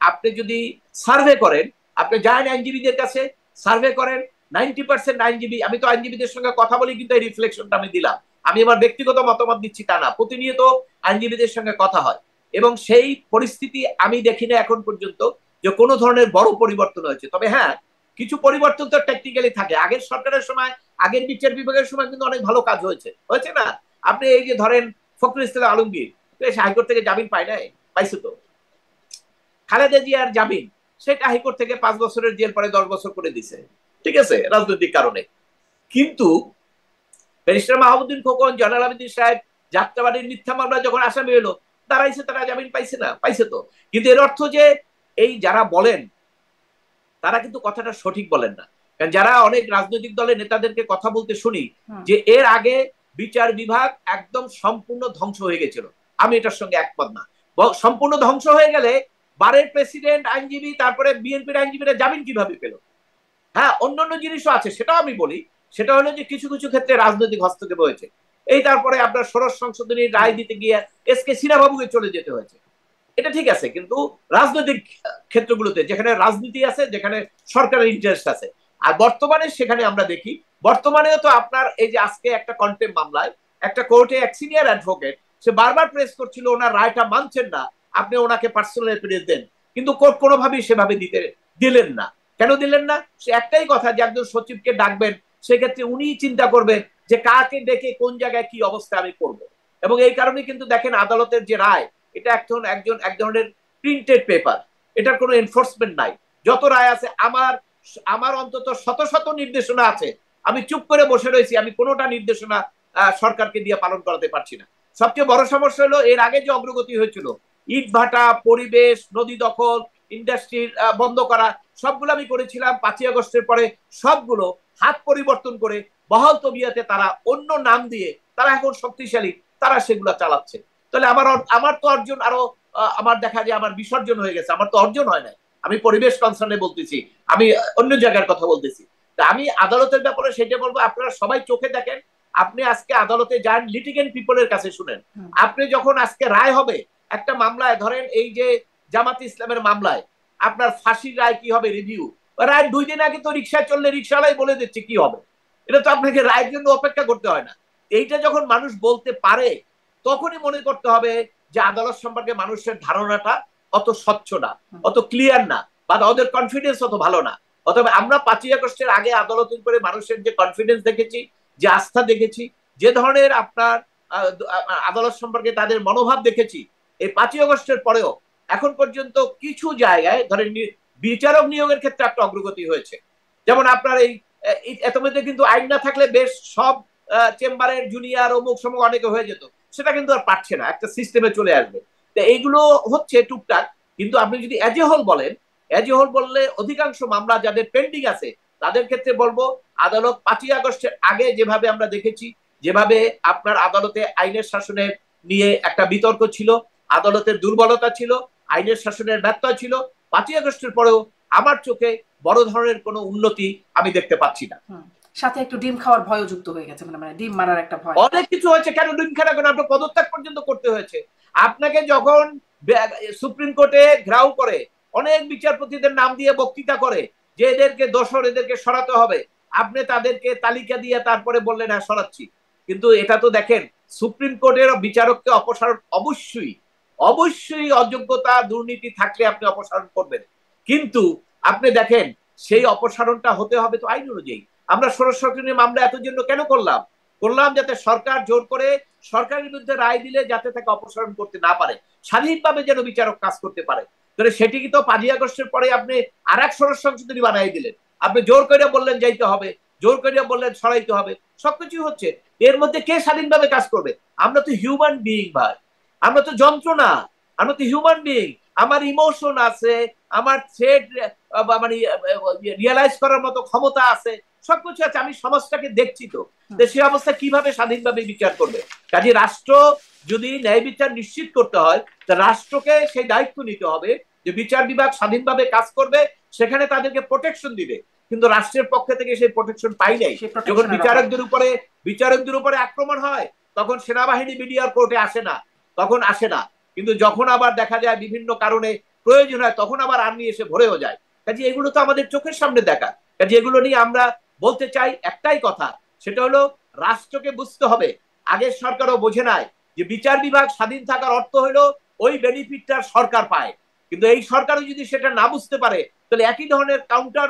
আপনি যদি সার্ভে করেন, আপনি যান আইনজীবীদের কাছে সার্ভে করেন, 90% আইনজীবী, আমি তো আইনজীবীদের সঙ্গে কথা বলি কিন্তু এই রিফ্লেকশনটা আমি দিলাম, আমি আমার ব্যক্তিগত মতামত দিচ্ছি তা না, প্রতিনিয়ত আইনজীবীদের সঙ্গে কথা হয়, এবং সেই পরিস্থিতি আমি দেখি না এখন পর্যন্ত যে কোনো ধরনের বড় পরিবর্তন হয়েছে। তবে হ্যাঁ, কিছু পরিবর্তন তো টেকনিক্যালি থাকে, আগের সরকারের সময়, আগের বিচার বিভাগের সময় কিন্তু অনেক ভালো কাজ হয়েছে, হয়েছে না? আপনি এই যে ধরেন ফখরুল ইসলাম আলমগীর হাইকোর্ট থেকে জামিন পায় নাই, পাইছে তো। খালেদা জিয়ার জামিন, সেটা হাইকোর্ট থেকে 5 বছরের জেল পরে 10 বছর করে দিছে, ঠিক আছে, রাজনৈতিক কারণে। কিন্তু ব্যারিস্টার মাহমুদুদ্দিন খোকন, জয়নাল আবেদীন সাহেব যাত্রাবাড়ির মিথ্যা মামলা যখন আসামি হলো দাঁড়াইছে, তারা জামিন পাইছে না? পাইছে তো। কিন্তু এর অর্থ যে এই যারা বলেন তারা কিন্তু কথাটা সঠিক বলেন না। কারণ যারা অনেক রাজনৈতিক দলের নেতাদেরকে কথা বলতে শুনি যে এর আগে বিচার বিভাগ একদম সম্পূর্ণ ধ্বংস হয়ে গেছিল, আমি এটার সঙ্গে একমত না। সম্পূর্ণ ধ্বংস হয়ে গেলে বারের প্রেসিডেন্ট, আইনজীবী, তারপরে বিএনপির আইনজীবীরা জামিন কিভাবে পেল? হ্যাঁ, অন্যান্য জিনিসও আছে, সেটাও আমি বলি। সেটা হলো যে কিছু কিছু ক্ষেত্রে রাজনৈতিক হস্তক্ষেপ হয়েছে। এই তারপরে আপনার ষোড়শ সংশোধনী রায় দিতে গিয়ে এস কে সিনহাবাবুকে চলে যেতে হয়েছে, এটা ঠিক আছে। কিন্তু রাজনৈতিক ক্ষেত্রগুলোতে যেখানে রাজনীতি আছে, যেখানে সরকারের ইন্টারেস্ট আছে, আর বর্তমানে সেখানে আমরা দেখি, বর্তমানেও তো আপনার এই যে আজকে একটা কন্টেম্প মামলায় একটা কোর্টে এক সিনিয়র অ্যাডভোকেট সে বারবার প্রেস করছিল ওনার রায়টা মানছেন না, আপনি ওনাকে পার্সোনাল অ্যাপিয়ারেন্স দেন, কিন্তু কোর্ট কোনোভাবেই সেভাবে দিলেন না। কেন দিলেন না? সে একটাই কথা যে একজন সচিবকে ডাকবেন, সেক্ষেত্রে উনি চিন্তা করবেন যে কাকে ডেকে কোন জায়গায় কি অবস্থা আমি করব। এবং এই কারণে কিন্তু দেখেন আদালতের যে রায়, এটা এক ধরনের প্রিন্টেড পেপার, এটার কোনো এনফোর্সমেন্ট নাই। যত রায় আছে, আমার অন্তত শত শত নির্দেশনা আছে, আমি চুপ করে বসে রয়েছি, আমি কোনোটা নির্দেশনা সরকারকে দিয়ে পালন করাতে পারছি না। সবচেয়ে বড় সমস্যা হলো এর আগে যে অগ্রগতি হয়েছিল, ইট ভাটা, পরিবেশ, নদী দখল, ইন্ডাস্ট্রি বন্ধ করা, সবগুলো আমি করেছিলাম। 5ই আগস্টের পরে সবগুলো হাত পরিবর্তন করে বহাল তবিয়াতে তারা অন্য নাম দিয়ে তারা এখন শক্তিশালী, তারা সেগুলো চালাচ্ছে। তাহলে আমার তো অর্জন আরো, আমার দেখা যায় আমার বিসর্জন হয়ে গেছে, আমার তো অর্জন হয় নাই। আমি পরিবেশ কনসার্নে বলতেছি, আমি অন্য জায়গার কথা বলতেছি। তা আমি আদালতের ব্যাপারে সেটা বলবো, আপনারা সবাই চোখে দেখেন, আপনি আজকে আদালতে যান, লিটিগেন্ট পিপলের কাছে শুনেন, আপনি যখন আজকে রায় হবে একটা মামলায়, ধরেন এই যে জামাত ইসলামের মামলায় আপনার ফাঁসির রায় কি হবে, রিভিউ রায় 2 দিন আগে তো রিক্সায় চললে রিক্সাওয়ালাই বলে দিচ্ছে কি হবে, এটা তো আপনাকে রায়ের জন্য অপেক্ষা করতে হয় না। এইটা যখন মানুষ বলতে পারে তখনই মনে করতে হবে যে আদালত সম্পর্কে মানুষের ধারণাটা অত স্বচ্ছ না, অত ক্লিয়ার না, বা ওদের কনফিডেন্স অত ভালো না। অথবা আমরা 5ই আগস্টের আগে আদালতের উপরে মানুষের যে কনফিডেন্স দেখেছি, যে আস্থা দেখেছি, যে ধরনের আপনার আদালত সম্পর্কে তাদের মনোভাব দেখেছি, এই 5ই আগস্টের পরেও এখন পর্যন্ত কিছু জায়গায় ধরেন বিচারক নিয়োগের ক্ষেত্রে একটা অগ্রগতি হয়েছে। যেমন আপনার এই এতমধ্যে কিন্তু আইন না থাকলে বেশ সব চেম্বারের জুনিয়র অমুক সমুক অনেকে হয়ে যেত, সেটা কিন্তু আর পারছে না, একটা সিস্টেমে চলে আসবে। তো এইগুলো হচ্ছে টুকটাক। কিন্তু আপনি যদি এজ এ হোল বলেন, এজ এ হোল বললে অধিকাংশ মামলা যাদের পেন্ডিং আছে তাদের ক্ষেত্রে বলবো আদালত 5ই আগস্টের আগে যেভাবে আমরা দেখেছি, যেভাবে আপনার আদালতে আইনের শাসনের নিয়ে একটা বিতর্ক ছিল, আদালতের দুর্বলতা ছিল, আইনের শাসনের ব্যত্যয় ছিল, 5ই আগস্টের পরেও আমার চোখে বড় ধরনের কোনো উন্নতি আমি দেখতে পাচ্ছি না। সাথে একটু ডিম খাওয়ার ভয় যুক্ত হয়ে গেছে, মানে ডিম মারার একটা ভয়, অনেক কিছু হয়েছে। কেন ডিম খাওয়া? কেন আপনার পদত্যাগ পর্যন্ত করতে হয়েছে। আপনাকে যখন সুপ্রিম কোর্টে ঘেরাও করে অনেক বিচারপতিদের নাম দিয়ে বক্তৃতা করে যে এদেরকে দোষর, এদেরকে সরাতে হবে, আপনি তাদেরকে তালিকা দিয়ে তারপরে বললেন হ্যাঁ সরাচ্ছি। কিন্তু এটা তো দেখেন সুপ্রিম কোর্টের বিচারককে অপসারণ অবশ্যই অযোগ্যতা দুর্নীতি থাকলে আপনি অপসারণ করবেন, কিন্তু আপনি দেখেন সেই অপসারণটা হতে হবে তো আইন অনুযায়ী। আমরা ষড়যন্ত্র মামলা এত জন্য কেন করলাম যাতে সরকার জোর করে সরকারের বিরুদ্ধে রায় দিলে যাতে তাকে অপসারণ করতে না পারে, স্বাধীনভাবে যেন বিচারক কাজ করতে পারে। তাহলে সেটি কি তো 5ই আগস্টের পরে আপনি আর এক ষড়যন্ত্র সংশোধনী বানিয়ে দিলেন, আপনি জোর করে বললেন যাইতে হবে, জোর করে বললেন সরাইতে হবে, সবকিছু হচ্ছে। এর মধ্যে কে স্বাধীনভাবে কাজ করবে? আমরা তো হিউম্যান বিইং ভাই, আমরা তো যন্ত্র না, আমরা তো হিউম্যান বিইং। আমার ইমোশন আছে, আমার থ্রেড মানে রিয়েলাইজ করার মতো ক্ষমতা আছে, সবকিছু আছে, আমি সমাজটাকে দেখছি তো, সে অবস্থা কিভাবে স্বাধীনভাবে বিচার করবে? কাজে রাষ্ট্র যদি ন্যায় বিচার নিশ্চিত করতে হয়, তা রাষ্ট্রকে সেই দায়িত্ব নিতে হবে যে বিচার বিভাগ স্বাধীনভাবে কাজ করবে, সেখানে তাদেরকে প্রোটেকশন দিবে। কিন্তু রাষ্ট্রের পক্ষ থেকে সেই প্রোটেকশন পাই নাই। যখন বিচারকদের উপরে আক্রমণ হয়, তখন সেনাবাহিনী মিডিয়ার কোর্টে আসে না। কিন্তু যখন আবার দেখা যায় বিভিন্ন কারণে প্রয়োজন হয়, তখন আবার আর্মি এসে ভরেও যায়। কাজে এগুলো তো আমাদের চোখের সামনে দেখা। কাজে এগুলো নিয়ে আমরা বলতে চাই একটাই কথা, সেটা হলো রাষ্ট্রকে বুঝতে হবে, আগের সরকারও বোঝে নাই যে বিচার বিভাগ স্বাধীন থাকার অর্থ হলো ওই বেনিফিটটা সরকার পায়। কিন্তু এই সরকারও যদি সেটা না বুঝতে পারে, তাহলে একই ধরনের কাউন্টার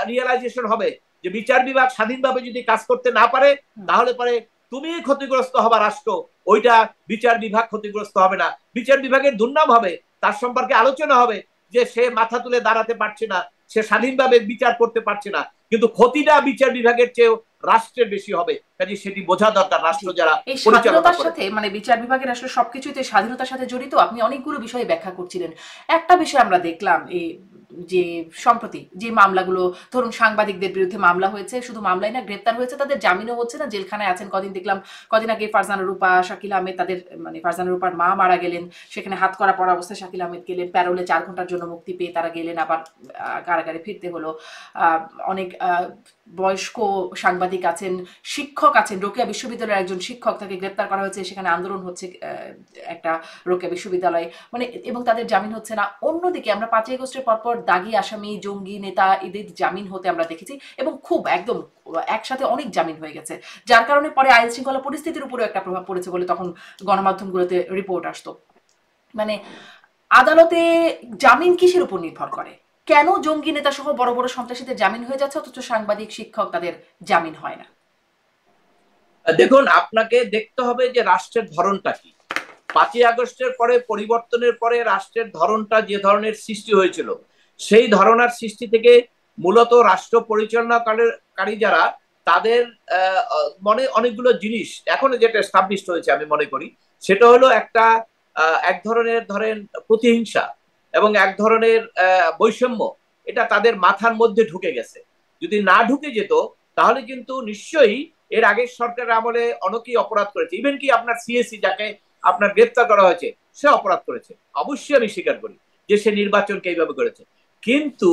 রিয়েলাইজেশন হবে যে বিচার বিভাগ স্বাধীনভাবে যদি কাজ করতে না পারে, তাহলে পরে তুমি ক্ষতিগ্রস্ত হবা রাষ্ট্র, ওইটা বিচার বিভাগ ক্ষতিগ্রস্ত হবে না। বিচার বিভাগের দুর্নাম হবে, তার সম্পর্কে আলোচনা হবে যে সে মাথা তুলে দাঁড়াতে পারছে না, সে স্বাধীনভাবে বিচার করতে পারছে না, কিন্তু ক্ষতিটা বিচার বিভাগের চেয়েও রাষ্ট্রের বেশি হবে। কাজে সেটি বোঝা দরকার রাষ্ট্র যারা এই স্বাধীনতার সাথে, মানে বিচার বিভাগের আসলে সবকিছুতে স্বাধীনতার সাথে জড়িত। আপনি অনেকগুলো বিষয়ে ব্যাখ্যা করছিলেন। একটা বিষয় আমরা দেখলাম এই যে সম্প্রতি যে মামলাগুলো, ধরুন সাংবাদিকদের বিরুদ্ধে মামলা হয়েছে, শুধু মামলাই না, গ্রেপ্তার হয়েছে, তাদের জামিনও হচ্ছে না, জেলখানায় আছেন। কদিন আগে ফারজানা রূপা, শাকিল আহমেদ, তাদের মানে ফারজানা রূপার মা মারা গেলেন, সেখানে হাত করা পড়া অবস্থায় শাকিল আহমেদ গেলেন, প্যারোলে 4 ঘন্টার জন্য মুক্তি পেয়ে তারা গেলেন, আবার কারাগারে ফিরতে হলো। অনেক বয়স্ক সাংবাদিক আছেন, শিক্ষক আছেন, রোকেয়া বিশ্ববিদ্যালয়ের একজন শিক্ষক, তাকে গ্রেপ্তার করা হয়েছে, সেখানে আন্দোলন হচ্ছে একটা রোকেয়া বিশ্ববিদ্যালয়ে, মানে, এবং তাদের জামিন হচ্ছে না। অন্যদিকে আমরা 5ই আগস্টের পরপর দাগী আসামি, জঙ্গি নেতা, এদের জামিন হতে আমরা দেখেছি, এবং খুব একদম একসাথে অনেক জামিন হয়ে গেছে, যার কারণে পরে আইন শৃঙ্খলা পরিস্থিতির উপরেও একটা প্রভাব পড়েছে বলে তখন গণমাধ্যমগুলোতে রিপোর্ট আসতো। মানে আদালতে জামিন কিসের উপর নির্ভর করে? কেন জঙ্গি নেতা সহ বড় বড় সন্ত্রাসীদের জামিন হয়ে যাচ্ছে, অথচ সাংবাদিক, শিক্ষক, তাদের জামিন হয় না? দেখুন, আপনাকে দেখতে হবে যে রাষ্ট্রের ধরনটা কি। 5ই আগস্টের পরে, পরিবর্তনের পরে রাষ্ট্রের ধরনটা যে ধরনের সৃষ্টি হয়েছিল, সেই ধরনের সৃষ্টি থেকে মূলত রাষ্ট্র পরিচালনাকারী যারা, তাদের মনে অনেকগুলো জিনিস এখনো যেটা এস্টাবলিশড হয়েছে আমি মনে করি, সেটা হলো এক ধরনের ধরেন প্রতিহিংসা এবং এক ধরনের বৈষম্য, এটা তাদের মাথার মধ্যে ঢুকে গেছে। যদি না ঢুকে যেত, তাহলে কিন্তু নিশ্চয়ই এর আগের সরকারের আমলে অনেকেই অপরাধ করেছে। ইভেন কি আপনার সিএসি, যাকে আপনার গ্রেপ্তার করা হয়েছে, সে অপরাধ করেছে, অবশ্যই আমি স্বীকার করি যে সে নির্বাচনকে এইভাবে করেছে। কিন্তু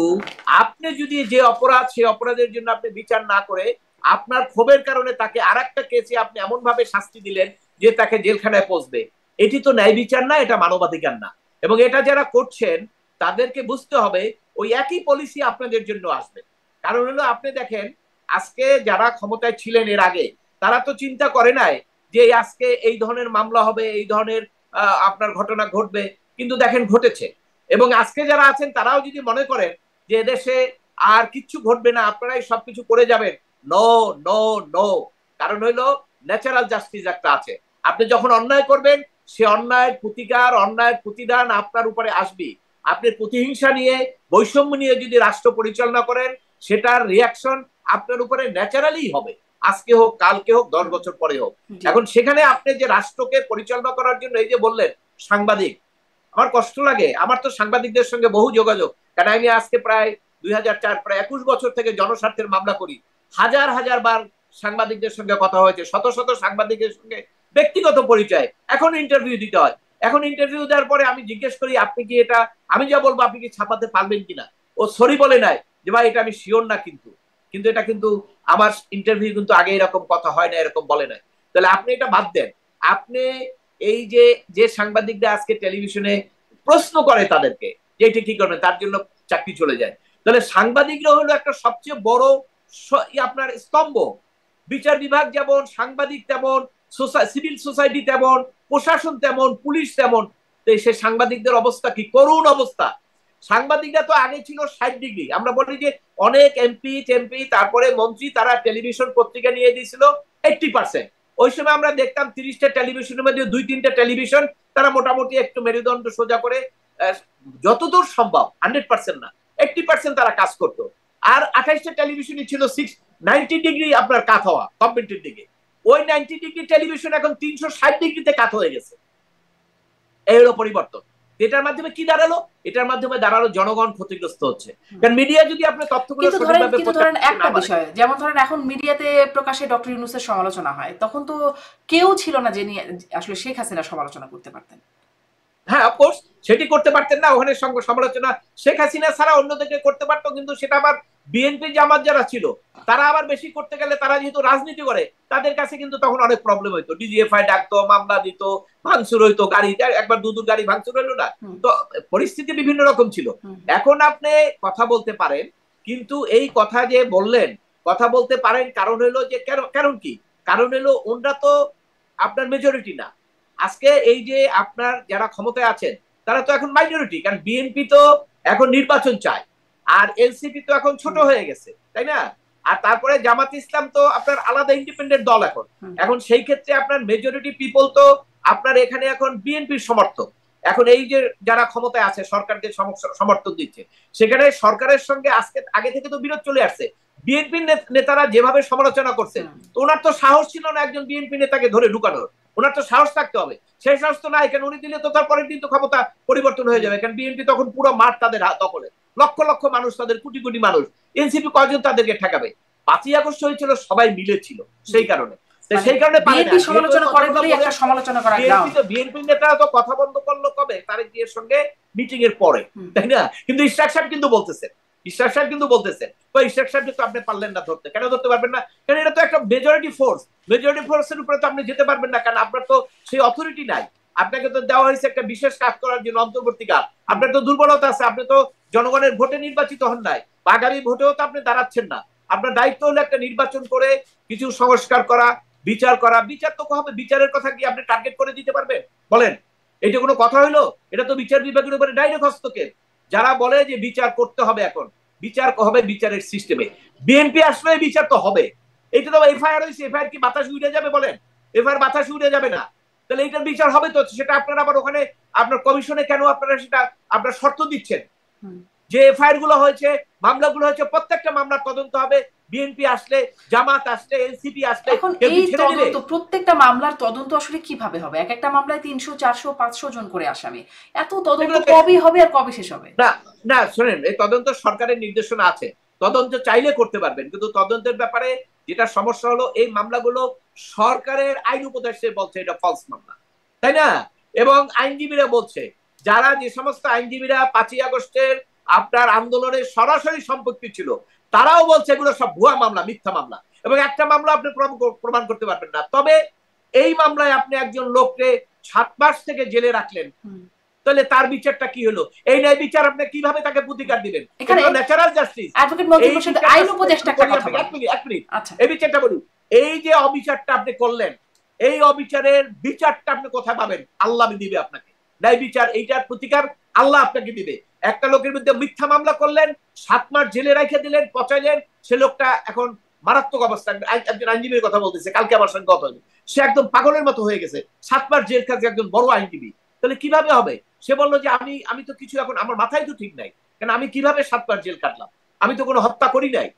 আপনি যদি যে অপরাধ, সেই অপরাধের জন্য আপনি বিচার না করে আপনার ক্ষোভের কারণে তাকে আর একটা কেসে আপনি এমন ভাবে শাস্তি দিলেন যে তাকে জেলখানায় পৌঁছবে, এটি তো ন্যায় বিচার না, এটা মানবাধিকার না। এবং এটা যারা করছেন তাদেরকে বুঝতে হবে ওই একই পলিসি আপনাদের জন্য আসবে। কারণ হলো, আপনি দেখেন আজকে যারা ক্ষমতায় ছিলেন এর আগে, তারা তো চিন্তা করে নাই যে আজকে এই ধরনের মামলা হবে, এই ধরনের আপনার ঘটনা ঘটবে, কিন্তু দেখেন ঘটেছে। এবং আজকে যারা আছেন তারাও যদি মনে করেন যে এদেশে আর কিচ্ছু ঘটবে না, আপনারাই সবকিছু করে যাবেন, নো নো নো। কারণ হইলো ন্যাচারাল জাস্টিস একটা আছে। আপনি যখন অন্যায় করবেন, সে অন্যায়ের প্রতিকার, অন্যায়ের প্রতিদান আপনার উপরে আসবে। আপনি প্রতিহিংসা নিয়ে, বৈষম্য নিয়ে যদি রাষ্ট্র পরিচালনা করেন, সেটার রিয়াকশন আপনার উপরে ন্যাচারালি হবে, আজকে হোক, কালকে হোক, 10 বছর পরে হোক। এখন সেখানে আপনি যে রাষ্ট্রকে পরিচালনা করার জন্য, এই যে বললেন সাংবাদিক, আমার কষ্ট লাগে। আমার তো সাংবাদিকদের সঙ্গে বহু যোগাযোগ, কারণ আমি আজকে প্রায় 2004, প্রায় 21 বছর থেকে জনস্বার্থের মামলা করি। হাজার হাজার বার সাংবাদিকদের সঙ্গে কথা হয়েছে, শত শত সাংবাদিকের সঙ্গে ব্যক্তিগত পরিচয়। এখন ইন্টারভিউ দিতে হয়। এখন ইন্টারভিউ দেওয়ার পরে আমি জিজ্ঞেস করি, আপনি কি এটা, আমি যা বলবো আপনি কি ছাপাতে পারবেন কিনা? ও সরি বলে নাই যে ভাই এটা আমি শিওর না, কিন্তু এটা কিন্তু আমার ইন্টারভিউ কিন্তু আগে এরকম কথা হয় না, এরকম বলে নাই। তাহলে আপনি এটা বাদ দেন। আপনি এই যে সাংবাদিকরা আজকে টেলিভিশনে প্রশ্ন করে তাদেরকে যে এটা কি করবেন, তার জন্য চাকরি চলে যায়। তাহলে সাংবাদিকরা হলো একটা সবচেয়ে বড় আপনার স্তম্ভ। বিচার বিভাগ যেমন, সাংবাদিক তেমন, সিভিল সোসাইটি তেমন, প্রশাসন তেমন, পুলিশ তেমন। সে সাংবাদিকদের অবস্থা কি করুণ অবস্থা। সাংবাদিকরা তো আগে ছিল 60 ডিগ্রি। আমরা বলি যে অনেক এমপি তারপরে মন্ত্রী, তারা টেলিভিশন পত্রিকা নিয়ে দিয়েছিল 80%। ওই সময় আমরা দেখতাম 30টা টেলিভিশনের মধ্যে 2-3টা টেলিভিশন তারা মোটামুটি একটু মেরুদণ্ড সোজা করে যতদূর সম্ভব, 100% না, 80% তারা কাজ করতো। আর 28টা টেলিভিশনই ছিল 90 ডিগ্রি আপনার কাত হওয়া কম্পিটিটিভ দিকে। ওই 90 ডিগ্রি টেলিভিশন এখন 360 ডিগ্রিতে কাত হয়ে গেছে। এই হলো পরিবর্তন। এটার মাধ্যমে কি দাঁড়ালো? এটার মাধ্যমে দাঁড়ালো জনগণ ক্ষতিগ্রস্ত হচ্ছে। কারণ মিডিয়া যদি আপনার তথ্যগুলো সঠিকভাবে কিন্তু ধরেন একটা বিষয়, যেমন ধরেন এখন মিডিয়াতে প্রকাশ্যে ডক্টর ইউনূসের সমালোচনা হয়, তখন তো কেউ ছিল না যে নিয়ে আসলে শেখ হাসিনা সমালোচনা করতে পারতেন। হ্যাঁ, অফকোর্স সেটি করতে পারতেন না, ওখানে সমালোচনা শেখ হাসিনা ছাড়া অন্যদেরকে করতে পারতো, কিন্তু সেটা আবার বিএনপি জামাত যারা ছিল তারা আবার বেশি করতে গেলে, তারা যেহেতু রাজনীতি করে তাদের কাছে কিন্তু তখন অনেক প্রবলেম হইতো। ডিজিএফআই ডাকতো, মামলা দিত, ভাঙচুর হইতো, গাড়ি একবার দু গাড়ি ভাঙচুর হইলো না, তো পরিস্থিতি বিভিন্ন রকম ছিল। এখন আপনি কথা বলতে পারেন, কিন্তু এই কথা যে বললেন, কথা বলতে পারেন, কারণ হলো যে কারণ কি, কারণ হলো ওনরা তো আপনার মেজরিটি না। আজকে এই যে আপনার যারা ক্ষমতায় আছেন তারা তো এখন মাইনরিটি, কারণ বিএনপি তো এখন নির্বাচন চায়, আর এনসিপি তো এখন ছোট হয়ে গেছে, তাই না? আর তারপরে জামাত ইসলাম তো আপনার আলাদা ইন্ডিপেন্ডেন্ট দল এখন। এখন সেই ক্ষেত্রে আপনার মেজরিটি পিপল তো আপনার এখানে এখন বিএনপির সমর্থক। এখন এই যে যারা ক্ষমতায় আছে, সরকারকে সমর্থন দিচ্ছে, সেখানে সরকারের সঙ্গে আগে থেকে তো বিরোধ চলে আসছে। বিএনপি নেতারা যেভাবে সমালোচনা করছেন, ওনার তো সাহস ছিল না একজন বিএনপি নেতাকে ধরে ঢুকানোর। ওনার তো সাহস থাকতে হবে, সেই সাহস তো নাই। কেন উনি দিলে তো তার পরের দিন তো ক্ষমতা পরিবর্তন হয়ে যাবে, কারণ বিএনপি তখন পুরো মাঠ তাদের দখলে, লক্ষ লক্ষ মানুষ, তাদের কোটি কোটি মানুষ। এনসিপি কয়জন তাদেরকে ঠেকাবে? 5ই আগস্ট হয়েছিল, সবাই মিলে ছিল, সেই কারণে সেই কারণে বিএনপি সমালোচনা করে বলেই একটা সমালোচনা করা গ্রাউন্ড। বিএনপি নেতারা তো কথা বন্ধ করলো কবে? তারেক জিয়ার সঙ্গে মিটিং এর পরে, তাই না? কিন্তু ইশরাক সাহেব কিন্তু বলতেছেন, ইশরাক সাহেব তো আপনি পারলেন না ধরতে। কেন ধরতে পারবেন না? কারণ এটা তো একটা মেজরিটি ফোর্স, মেজরিটি ফোর্সের উপরে তো আপনি যেতে পারবেন না, কারণ আপনার তো সেই অথরিটি নাই। আপনাকে তো দেওয়া হয়েছে একটা বিশেষ কাজ করার জন্য, অন্তর্বর্তীকাল। আপনার তো দুর্বলতা আছে, আপনি তো জনগণের ভোটে নির্বাচিত হন নাই, আগামী ভোটেও তো আপনি দাঁড়াচ্ছেন না। আপনার দায়িত্ব হলো একটা নির্বাচন করে কিছু সংস্কার করা, বিচার করা। বিচার তো হবে, বিচারের কথা কি আপনি টার্গেট করে দিতে পারবেন? বলেন, এটা কোনো কথা হইলো? এটা তো বিচার বিভাগের উপরে ডাইরেক্ট হস্তক্ষেপ। যারা বলে যে বিচার করতে হবে, এখন বিচার হবে বিচারের সিস্টেমে, বিএনপি আসলে বিচার তো হবে। এটা তো এফআইআর হয়েছে, এফআইআর কি বাতাস উড়ে যাবে? বলেন, এফআইআর বাতাস উড়ে যাবে না, তাহলে এইটার বিচার হবে তো। সেটা আপনারা আবার ওখানে আপনার কমিশনে কেন আপনারা সেটা আপনার শর্ত দিচ্ছেন? যে এফআইআর গুলো হয়েছে, মামলাগুলো হয়েছে, প্রত্যেকটা মামলার তদন্ত হবে। বিএনপি আসলে, জামাত আসলে, এনসিপি আসলে, এখন এই তদন্ত, প্রত্যেকটা মামলার তদন্ত আসলে কিভাবে হবে? এক একটা মামলায় 300, 400, 500 জন করে আসামি, এত তদন্ত কবে হবে আর কবে শেষ হবে? না না, শোনেন, এই তদন্ত সরকারের নির্দেশনা আছে, তদন্ত চাইলে করতে পারবেন, কিন্তু তদন্তের ব্যাপারে যেটা সমস্যা হলো, এই মামলাগুলো সরকারের আইন উপদেষ্টা বলছে এটা ফলস মামলা, তাই না? এবং আইনজীবীরা বলছে, যারা যে সমস্ত আইনজীবীরা 5ই আগস্টের আপনার আন্দোলনের সরাসরি সম্পৃক্তি ছিল, তারাও বলছে এগুলো সব ভুয়া মামলা, মিথ্যা মামলা, এবং একটা মামলা আপনি প্রমাণ করতে পারবেন না। তবে এই মামলায় আপনি একজন লোককে 7 মাস থেকে জেলে রাখলেন, তাহলে তার বিচারটা কি হলো? এই ন্যায় বিচার আপনি কিভাবে তাকে প্রতিকার দিবেন? এখানে ন্যাচারাল জাস্টিস, অ্যাডভোকেট মঞ্জুর মোর্শেদ আইন উপদেষ্টা একটা কথা বলেন। এক মিনিট, এই বিচারটা বলি। এই যে অবিচারটা আপনি করলেন, এই অবিচারের বিচারটা আপনি কোথায় পাবেন? আল্লাহ দিবে আপনাকে ন্যায় বিচার, এইটার প্রতিকার আল্লাহ আপনাকে দিবে। একটা লোকের বিরুদ্ধে মিথ্যা মামলা করলেন, 7 মাস জেলে রেখে দিলেন, পচাইলেন, সে লোকটা এখন মারাত্মক অবস্থা। একজন আইনজীবীর কথা বলতেছে, কালকে আমার সঙ্গে কথা হলো, সে একদম পাগলের মতো হয়ে গেছে, 7 মাস জেল খাচ্ছে, একজন বড় আইনজীবী। তাহলে কিভাবে হবে? সে বললো যে আমি তো কিছু, এখন আমার মাথায় তো ঠিক নাই, কেন আমি কিভাবে 7 মাস জেল কাটলাম? আমি তো কোনো হত্যা করি নাই।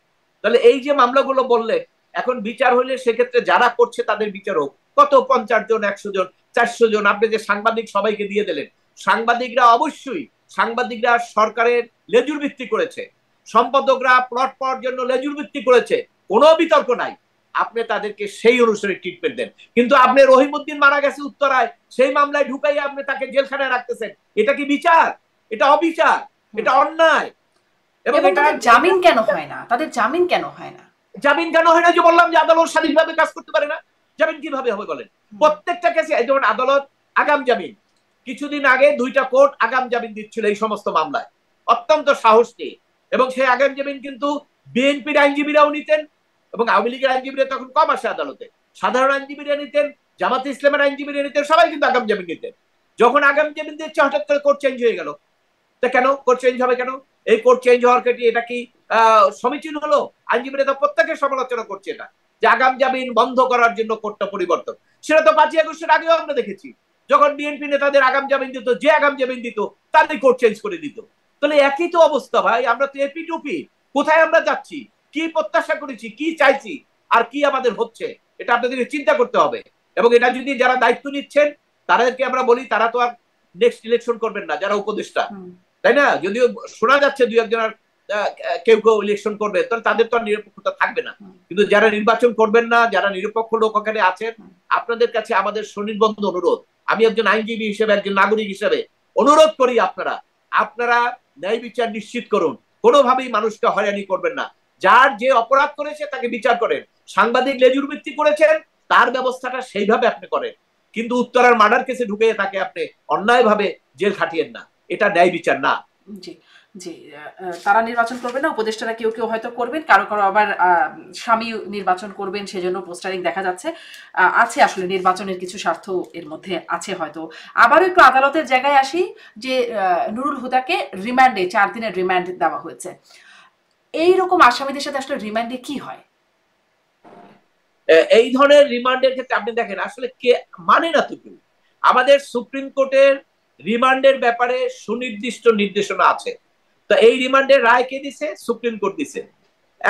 তাহলে এই যে মামলাগুলো বললে, এখন বিচার হলে সেক্ষেত্রে যারা করছে তাদের বিচার হোক। কত 50 জন, 100 জন, 400 জন, আপনি যে সাংবাদিক সবাইকে দিয়ে দিলেন, সাংবাদিকরা অবশ্যই, সাংবাদিকরা সরকারের লেজুর ভিত্তি করেছে, সম্পাদকরা প্লট পাওয়ার জন্য লেজুর ভিত্তি করেছে, কোনো বিতর্ক নাই। আপনি তাদেরকে সেই অনুসারে ট্রিটমেন্ট দেন, কিন্তু আপনি রহিমউদ্দিন মারা গেছে উত্তরায়, সেই মামলায় ঢুকাই আপনি তাকে জেলখানায় রাখতেছেন। এটা কি বিচার? এটা অবিচার, এটা অন্যায়। এবং তাদের জামিন কেন হয় না? তাদের জামিন কেন হয় না? জামিন কেন হয় না? যে বললাম যে আদালত স্বাধীনভাবে কাজ করতে পারে না, জামিন কিভাবে হবে বলেন? প্রত্যেকটা কেসে, যেমন আদালত আগাম জামিন, কিছুদিন আগে 2টা কোর্ট আগাম জামিন দিচ্ছিল এই সমস্ত মামলায়, অত্যন্ত সাহস নিয়ে। এবং সেই আগাম জামিন কিন্তু বিএনপির আইনজীবীরাও নিতেন, এবং আওয়ামী লীগের আইনজীবীরা তখন কম আসে আদালতে, সাধারণ আইনজীবীরা নিতেন, জামাত ইসলামের আইনজীবীরা নিতেন, সবাই কিন্তু আগাম জামিন নিতেন। যখন আগাম জামিন দিচ্ছে, হঠাৎ করে কোর্ট চেঞ্জ হয়ে গেল। তা কেন কোর্ট চেঞ্জ হবে? কেন এই কোর্ট চেঞ্জ হওয়ার ক্ষেত্রে এটা কি সমীচীন হলো? আইনজীবীরা তো প্রত্যেকের সমালোচনা করছে এটা, যে আগাম জামিন বন্ধ করার জন্য কোর্টটা পরিবর্তন। সেটা তো 5ই আগস্টের আগেও আমরা দেখেছি, যখন বিএনপি নেতাদের আগাম জামিন দিত, যে আগাম জামিন দিত তারই কোর্ট চেঞ্জ করে দিত। তাহলে একই তো অবস্থা ভাই, আমরা তো এপি টুপি। কোথায় আমরা যাচ্ছি, কি প্রত্যাশা করেছি, কি চাইছি, আর কি আমাদের হচ্ছে, এটা আপনাদেরকে চিন্তা করতে হবে। এবং এটা যদি যারা দায়িত্ব নিচ্ছেন তাদেরকে আমরা বলি, তারা তো আর নেক্সট ইলেকশন করবেন না যারা উপদেষ্টা, তাই না? যদিও শোনা যাচ্ছে দুই একজনের কেউ কেউ ইলেকশন করবে, তাহলে তাদের তো আর নিরপেক্ষতা থাকবে না। কিন্তু যারা নির্বাচন করবেন না, যারা নিরপেক্ষ লোক ওখানে আছেন, আপনাদের কাছে আমাদের সুনির্বন্ধ অনুরোধ, আমি একজন আইনজীবী হিসেবে, একজন নাগরিক হিসেবে অনুরোধ করি, আপনারা ন্যায় বিচার নিশ্চিত করুন। কোনোভাবেই মানুষকে হয়রানি করবেন না। যার যে অপরাধ করেছে তাকে বিচার করেন। সাংবাদিক লেজুর ভিত্তি করেছেন, তার ব্যবস্থাটা সেইভাবে আপনি করেন। কিন্তু উত্তরার মার্ডার কেসে ঢুকে তাকে আপনি অন্যায়ভাবে জেল খাটিয়েন না, এটা ন্যায় বিচার না। জি জি, তারা নির্বাচন করবে না, উপদেষ্টারা কেউ কেউ হয়তো করবেন, কারো কারো আবার স্বামী নির্বাচন করবেন, সেজন্য পোস্টারিং দেখা যাচ্ছে। আছে আসলে নির্বাচনের কিছু স্বার্থ এর মধ্যে আছে হয়তো। আবারও একটু আদালতের জায়গায় আসি, যে নুরুল হুদাকে রিমান্ডে 4 দিনের রিমান্ড দেওয়া হয়েছে। এইরকম আসামিদের সাথে আসলে রিমান্ডে কি হয়? এই ধরনের রিমান্ডের ক্ষেত্রে আপনি দেখেন আসলে কে মানে না তো কেউ। আমাদের সুপ্রিম কোর্টের রিমান্ডের ব্যাপারে সুনির্দিষ্ট নির্দেশনা আছে। তো এই রিমান্ডের রায় কে দিছে? সুপ্রিম কোর্ট দিছে।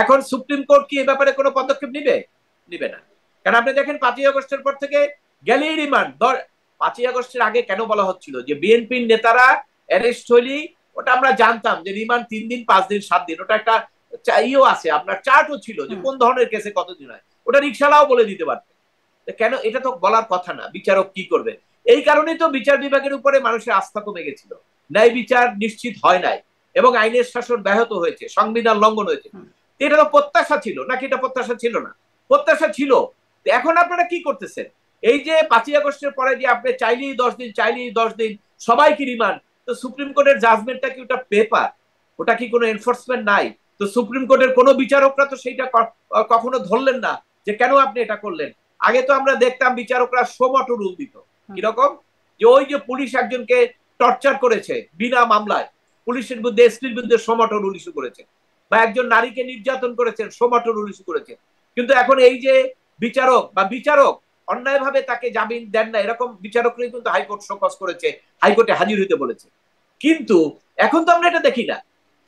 এখন সুপ্রিম কোর্ট কি এই ব্যাপারে কোনো পদক্ষেপ নিবে না। কারণ আপনি দেখেন 5ই আগস্টের পর থেকে গেলেই রিমান্ড। 5ই আগস্টের আগে কেন বলা হচ্ছিল যে বিএনপির নেতারা অ্যারেস্ট হইলেই, ওটা আমরা জানতাম যে রিমান্ড 3 দিন 5 দিন 7 দিন, ওটা একটা ইও আছে, আপনার চার্টও ছিল যে কোন ধরনের কেসে কতদিন হয়, ওটা রিক্সালাও বলে দিতে পারতেন। কেন? এটা তো বলার কথা না। বিচারক কি করবে? এই কারণেই তো বিচার বিভাগের উপরে মানুষের আস্থা কমে গেছিল। ন্যায় বিচার নিশ্চিত হয় নাই এবং আইনের শাসন ব্যাহত হয়েছে, সংবিধান লঙ্ঘন হয়েছে। এটা তো প্রত্যাশা ছিল নাকি? এটা প্রত্যাশা ছিল না? প্রত্যাশা ছিল। এখন আপনারা কি করতেছেন? এই যে 5ই আগস্টের পরে যে আপনি চাইলেই 10 দিন, চাইলেই 10 দিন সবাইকে রিমান্ড, তো সুপ্রিম কোর্টের জাজমেন্টটা কি ওটা পেপার? ওটা কি কোনো এনফোর্সমেন্ট নাই? তো সুপ্রিম কোর্টের কোনো বিচারকরা তো সেইটা কখনো ধরলেন না যে কেন আপনি এটা করলেন। আগে তো আমরা দেখতাম বিচারকরা সোমটো রুল দিত। কিরকম? যে ওই যে পুলিশ একজনকে টর্চার করেছে বিনা মামলায়, পুলিশের বিরুদ্ধে, এসপির বিরুদ্ধে সোমটো রুল ইস্যু করেছে, বা একজন নারীকে নির্যাতন করেছেন, সোমটো রুল ইস্যু করেছে। কিন্তু এখন এই যে বিচারক অন্যায়ভাবে তাকে জামিন দেন না, এরকম বিচারকরাই কিন্তু হাইকোর্ট শোকজ করেছে, হাইকোর্টে হাজির হইতে বলেছে। কিন্তু এখন তো আমরা এটা দেখি না।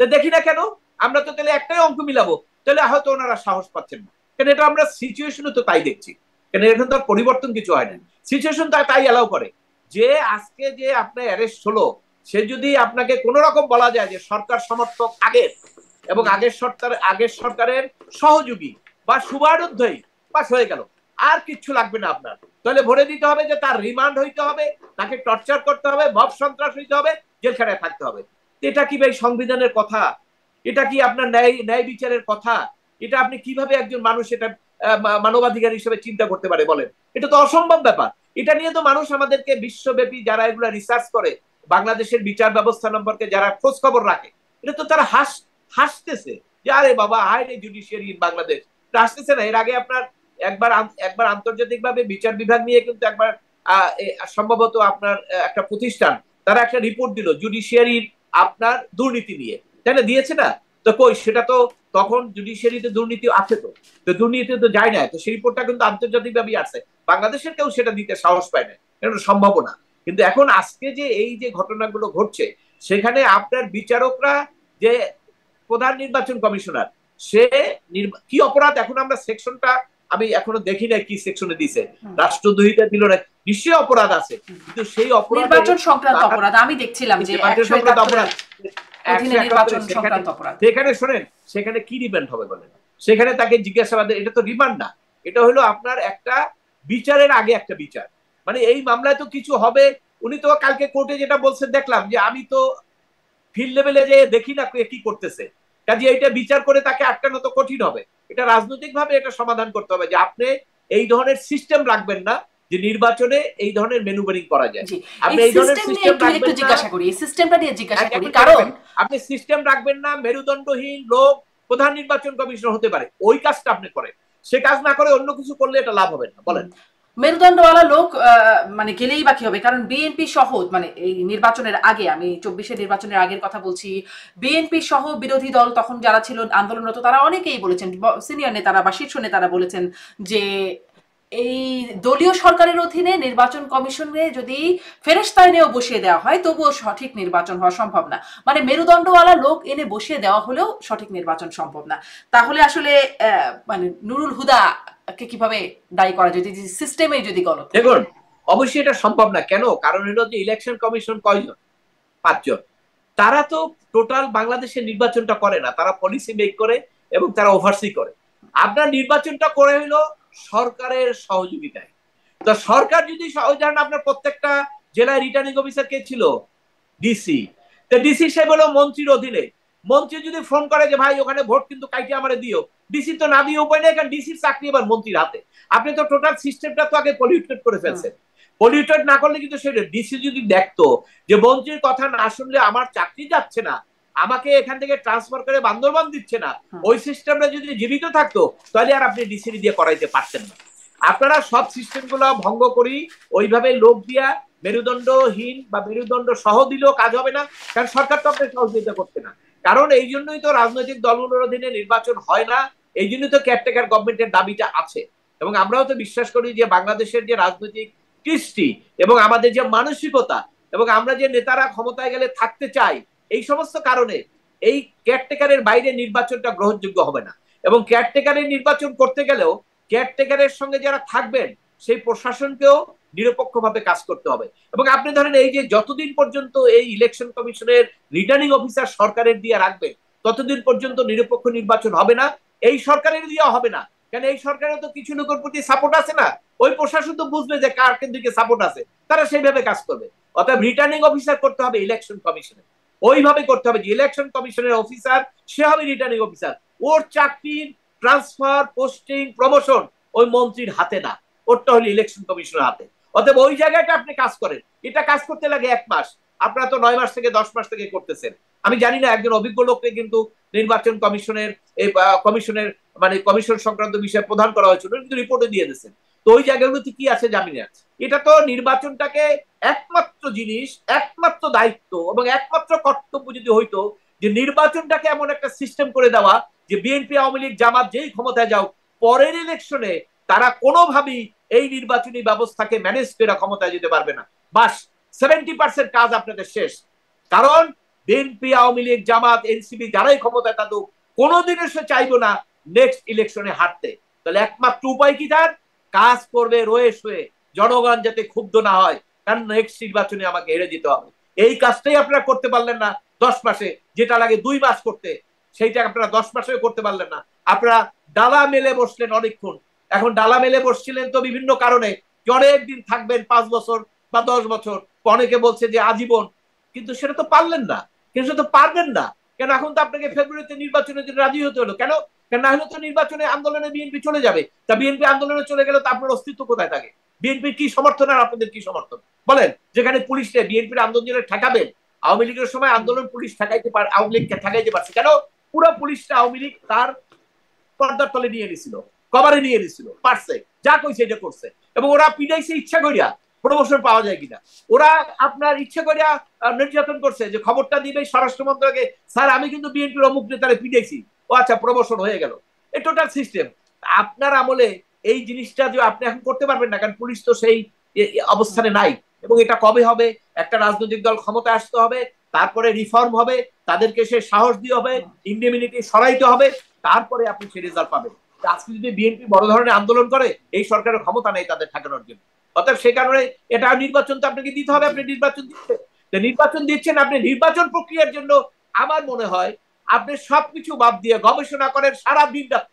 দেখি না কেন? আমরা তো তাহলে একটাই অঙ্ক মিলাবো, তাহলে হয়তো ওনারা সাহস পাচ্ছেন না। কেন? এটা আমরা সিচুয়েশনে তো তাই দেখছি। কেন? এখন তো পরিবর্তন কিছু হয় না, সিচুয়েশন তাই অ্যালাউ করে। যে আজকে যে আপনার অ্যারেস্ট হলো, সে যদি আপনাকে কোন রকম বলা যায় যে সরকার সমর্থক আগের এবং আগের সরকারের সহযোগী বা শুভানুধ্যায়ী, পাস হয়ে গেল, আর কিচ্ছু লাগবে না আপনার। তাহলে ভরে দিতে হবে যে তার রিমান্ড হইতে হবে, তাকে টর্চার করতে হবে, মব সন্ত্রাস হইতে হবে, জেলখানায় থাকতে হবে। এটা কি ভাই সংবিধানের কথা? এটা কি আপনার ন্যায় বিচারের কথা? এটা আপনি কিভাবে একজন মানুষ এটা মানবাধিকার হিসেবে চিন্তা করতে পারে বলেন? এটা তো অসম্ভব ব্যাপার। এটা নিয়ে তো মানুষ আমাদেরকে বিশ্বব্যাপী যারা এগুলা রিসার্চ করে, বাংলাদেশের বিচার ব্যবস্থা সম্পর্কে যারা খোঁজ খবর রাখে, এটা তো তারা হাসতেছে যে আরে বাবা, হায় রে জুডিশিয়ারি ইন বাংলাদেশ। হাসতেছে না। এর আগে আপনার একবার আন্তর্জাতিকভাবে বিচার বিভাগ নিয়ে কিন্তু একবার সম্ভবত আপনার একটা প্রতিষ্ঠান তারা একটা রিপোর্ট দিল জুডিশিয়ারির আপনার দুর্নীতি নিয়ে, তাই না? দিয়েছে না? তো কই সেটা তো তখন জুডিশিয়ারিতে দুর্নীতি আছে, তো দুর্নীতি তো যায় না। তো সেই রিপোর্টটা কিন্তু আন্তর্জাতিকভাবে আসছে, বাংলাদেশের কেউ সেটা দিতে সাহস পায় না, এটা সম্ভাবনা। কিন্তু এখন আজকে যে এই যে ঘটনাগুলো ঘটছে, সেখানে আপনার বিচারকরা, যে প্রধান নির্বাচন কমিশনার, সে কি অপরাধ, এখন আমরা সেকশনটা আমি এখনো দেখি না কি সেকশনে দিছে, রাষ্ট্রদ্রোহিতা দিল না, নিশ্চয়ই অপরাধ আছে, কিন্তু সেই অপরাধ নির্বাচন সংক্রান্ত অপরাধ আমি দেখছিলাম যে সেখানে শোনেন, সেখানে কি রিমান্ড হবে বলেন? সেখানে তাকে জিজ্ঞাসাবাদ, এটা তো রিমান্ড না, এটা হলো আপনার একটা বিচারের আগে একটা বিচার। মানে এই মামলায় তো কিছু হবে। উনি তো কালকে কোর্টে যেটা বলছেন দেখলাম, যে আমি তো ফিল্ড লেভেলে যে দেখি না কি করতেছে, কাজে এটা বিচার করে তাকে আটকানো তো কঠিন হবে। এটা রাজনৈতিক ভাবে এটা সমাধান করতে হবে যে আপনি এই ধরনের সিস্টেম রাখবেন না যে নির্বাচনে এই ধরনের ম্যানুভারিং করা যায়। আপনি এই ধরনের সিস্টেম রাখবেন না, আপনি সিস্টেম রাখবেন না, মেরুদণ্ডহীন লোক প্রধান নির্বাচন কমিশনার হতে পারে, ওই কাজটা আপনি করেন। সে কাজ না করে অন্য কিছু করলে এটা লাভ হবে না। বলেন, মেরুদণ্ডওয়ালা লোক মানে গেলেই বা কি হবে? কারণ বিএনপি সহ, মানে এই নির্বাচনের আগে, আমি 24-এর নির্বাচনের আগের কথা বলছি, বিএনপি সহ বিরোধী দল তখন যারা ছিল আন্দোলনরত, তারা অনেকেই বলেছেন, সিনিয়র নেতারা বা শীর্ষ নেতারা বলেছেন যে এই দলীয় সরকারের অধীনে নির্বাচন কমিশনে যদি ফেরেশতা এনেও বসিয়ে দেওয়া হয়, তবুও সঠিক নির্বাচন হওয়া সম্ভব না। মানে মেরুদণ্ডওয়ালা লোক এনে বসিয়ে দেওয়া হলেও সঠিক নির্বাচন সম্ভব না। তাহলে আসলে মানে নুরুল হুদা কে কিভাবে দায়ী করা যায় যদি সিস্টেমে যদি গলত? দেখুন, অবশ্যই এটা সম্ভব না। কেন? কারণ হলো যে ইলেকশন কমিশন কয়জন? 5 জন। তারা তো টোটাল বাংলাদেশের নির্বাচনটা করে না, তারা পলিসি মেক করে এবং তারা ওভারসি করে। আপনার নির্বাচনটা করে হলো সরকারের সহযোগিতায়। তো সরকার যদি ধরেন আপনার প্রত্যেকটা জেলায় রিটার্নিং অফিসার কে ছিল? ডিসি। তো ডিসি সাহেব হলো মন্ত্রীর অধীনে। মন্ত্রী যদি ফোন করে যে ভাই ওখানে ভোট কিন্তু কাইটে আমারে দিও, ডিসি তো না দিয়ে উপায় নেই, কারণ ডিসির চাকরি এবার মন্ত্রীর হাতে। আপনি তো টোটাল সিস্টেমটা তো আগে পলিউটেড করে ফেলছেন। পলিউটেড না করলে কিন্তু সেটা ডিসি যদি দেখতো যে মন্ত্রীর কথা না শুনলে আমার চাকরি যাচ্ছে না, আমাকে এখান থেকে ট্রান্সফার করে বান্দরবান দিচ্ছে না, ওই সিস্টেমটা যদি জীবিত থাকতো তাহলে আর আপনি ডিসি দিয়ে করাইতে পারতেন না। আপনারা সব সিস্টেম গুলো ভঙ্গ করি ওইভাবে লোক দিয়া মেরুদণ্ডহীন বা মেরুদণ্ড সহ দিলেও কাজ হবে না, কারণ সরকার তো আপনার সহযোগিতা করছে না। কারণ এই জন্যই তো রাজনৈতিক দলগুলোর অধীনে নির্বাচন হয় না, এই জন্যই তো কেয়ারটেকার গভর্নমেন্টের দাবিটা আছে। এবং আমরাও তো বিশ্বাস করি যে বাংলাদেশের যে রাজনৈতিক কৃষ্টি এবং আমাদের যে মানসিকতা এবং আমরা যে নেতারা ক্ষমতায় গেলে থাকতে চাই, এই সমস্ত কারণে এই কেয়ারটেকারের বাইরে নির্বাচনটা গ্রহণযোগ্য হবে না। এবং কেয়ারটেকারের নির্বাচন করতে গেলেও কেয়ারটেকারের সঙ্গে যারা থাকবেন সেই প্রশাসনকেও নিরপেক্ষভাবে কাজ করতে হবে। এবং আপনি ধরেন এই যে যতদিন পর্যন্ত এই ইলেকশন কমিশনের রিটার্নিং অফিসার সরকারের দিয়ে রাখবে ততদিন পর্যন্ত নিরপেক্ষ নির্বাচন হবে না, এই সরকারের দিয়ে হবে না। কেন? এই সরকারের তো কিছু লোকের প্রতি সাপোর্ট আছে না, ওই প্রশাসন তো বুঝবে যে কার দিকে সাপোর্ট আছে, তারা সেইভাবে কাজ করবে। অর্থাৎ রিটার্নিং অফিসার করতে হবে ইলেকশন কমিশনের, ওইভাবে করতে হবে যে ইলেকশন কমিশনের অফিসার সে হবে রিটার্নিং অফিসার। ওর চাকরির ট্রান্সফার, পোস্টিং, প্রমোশন ওই মন্ত্রীর হাতে না, ওরটা হলো ইলেকশন কমিশনের হাতে। অতএব ওই জায়গাটা আপনি কাজ করেন, এটা কাজ করতে লাগে 1 মাস, আপনারা তো 9 মাস থেকে 10 মাস থেকে করতেছেন। আমি জানি না, একজন অভিজ্ঞ লোককে কিন্তু নির্বাচন কমিশনের মানে কমিশন সংক্রান্ত বিষয়ে প্রদান করা হয়েছিল, কিন্তু রিপোর্টে দিয়ে দিয়েছেন। তো ওই জায়গাগুলোতে কি আছে জানি না। এটা তো নির্বাচনটাকে একমাত্র জিনিস, একমাত্র দায়িত্ব এবং একমাত্র কর্তব্য যদি হইতো যে নির্বাচনটাকে এমন একটা সিস্টেম করে দেওয়া যে বিএনপি, আওয়ামী লীগ, জামাত যেই ক্ষমতায় যাও, পরের ইলেকশনে তারা কোনোভাবেই এই নির্বাচনী ব্যবস্থাকে ম্যানেজ করে ক্ষমতায় যেতে পারবে না। বাস 70% কাজ আপনাদের শেষ। কারণ বিএনপি, আওয়ামী লীগ, জামাত, এনসিপি যারাই ক্ষমতায় থাকুক কোনোদিনও সে চাইবো না নেক্সট ইলেকশনে হারতে। তাহলে একমাত্র উপায় কি? তার কাজ করবে রয়ে শুয়ে, জনগণ যাতে ক্ষুব্ধ না হয়, কারণ নেক্সট নির্বাচনে আমাকে হেরে যেতে হবে। এই কাজটাই আপনারা করতে পারলেন না 10 মাসে, যেটা লাগে 2 মাস করতে, সেইটা আপনারা 10 মাসেও করতে পারলেন না। আপনারা ডালা মেলে বসলেন অনেকক্ষণ। এখন ডালা মেলে বসছিলেন তো বিভিন্ন কারণে, অনেক দিন থাকবেন, 5 বছর বা 10 বছর, অনেকে বলছে যে আজীবন, কিন্তু সেটা তো পারলেন না, কিন্তু সেটা তো পারবেন না। কেন? এখন তো আপনাকে ফেব্রুয়ারিতে নির্বাচনের জন্য রাজি হতে হলো। কেন? কেন না হলে তো নির্বাচনে আন্দোলনে বিএনপি চলে যাবে। তা বিএনপি আন্দোলনে চলে গেলে তো আপনার অস্তিত্ব কোথায় থাকে? বিএনপির কি সমর্থন আর আপনাদের কি সমর্থন বলেন? যেখানে পুলিশে বিএনপির আন্দোলনে ঠেকাবেন, আওয়ামী লীগের সময় আন্দোলন পুলিশ ঠেকাইতে পারে, আওয়ামী লীগকে ঠেকাইতে পারছে কেন? পুরো পুলিশটা আওয়ামী লীগ তার পর্দার তলে নিয়ে নিছিল, কভারে নিয়ে নিছিল, পারছে, যা কইছে এটা করছে। এবং ওরা পিটাইছে ইচ্ছা করিয়া, প্রমোশন পাওয়া যায় কিনা। ওরা আপনার ইচ্ছা করিয়া নির্যাতন করছে যে খবরটা দিবে স্বরাষ্ট্র মন্ত্রকে, স্যার আমি কিন্তু বিএনপির অমুক নেতারে পিটাইছি, ও আচ্ছা প্রমোশন হয়ে গেল। এই টোটাল সিস্টেম আপনার আমলে এই জিনিসটা যে আপনি এখন করতে পারবেন না, কারণ পুলিশ তো সেই অবস্থানে নাই। এবং এটা কবে হবে? একটা রাজনৈতিক দল ক্ষমতায় আসতে হবে, তারপরে রিফর্ম হবে, তাদেরকে সে সাহস দিয়ে হবে, ইন্ডিমিনিটি সরাইতে হবে, তারপরে আপনি সেই রেজাল্ট পাবেন। আজকে যদি বিএনপি বড় ধরনের আন্দোলন করে, এই সরকারের ক্ষমতা নেই তাদের ঠেকানোর জন্য। অতএব সে কারণে এটা নির্বাচন তো আপনাকে দিতে হবে। আপনি নির্বাচন দিচ্ছেন, নির্বাচন দিচ্ছেন, আপনি নির্বাচন প্রক্রিয়ার জন্য আমার মনে হয় আপনি সবকিছু বাদ দিয়ে গবেষণা করেন সারা দিন রাত,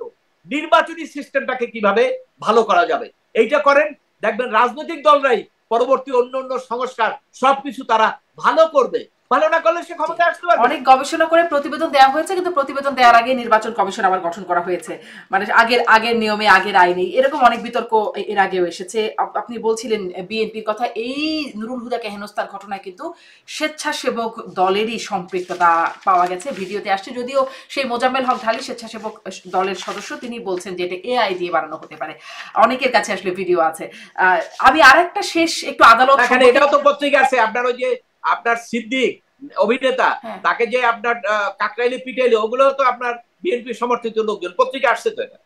নির্বাচনী সিস্টেমটাকে কিভাবে ভালো করা যাবে এইটা করেন। দেখবেন রাজনৈতিক দলরাই পরবর্তী অন্য অন্য সংস্কার সবকিছু তারা ভালো করবে। ভালো না করলে সে ক্ষমতায় আসতে পারবে। অনেক গবেষণা করে প্রতিবেদন দেওয়া হয়েছে, কিন্তু প্রতিবেদন দেওয়ার আগে নির্বাচন কমিশন আবার গঠন করা হয়েছে, মানে আগের নিয়মে, আগের আইনে, এরকম অনেক বিতর্ক এর আগেও এসেছে। আপনি বলছিলেন বিএনপির কথা, এই নুরুল হুদাকে হেনস্থার ঘটনায় কিন্তু স্বেচ্ছাসেবক দলেরই সম্পৃক্ততা পাওয়া গেছে, ভিডিওতে আসছে। যদিও সেই মোজাম্মেল হক ঢালী স্বেচ্ছাসেবক দলের সদস্য, তিনি বলছেন যে এটা এআই দিয়ে বানানো হতে পারে। অনেকের কাছে আসলে ভিডিও আছে। আমি আরেকটা শেষ একটু আদালত, এটাও তো পত্রিকা আছে আপনার, ওই যে আপনার সিদ্দিক অভিনেতা, তাকে যে আপনার কাকরাইলে পিটাইলে, ওগুলো তো আপনার বিএনপি সমর্থিত লোকজন, পত্রিকা আসছে তো এটা।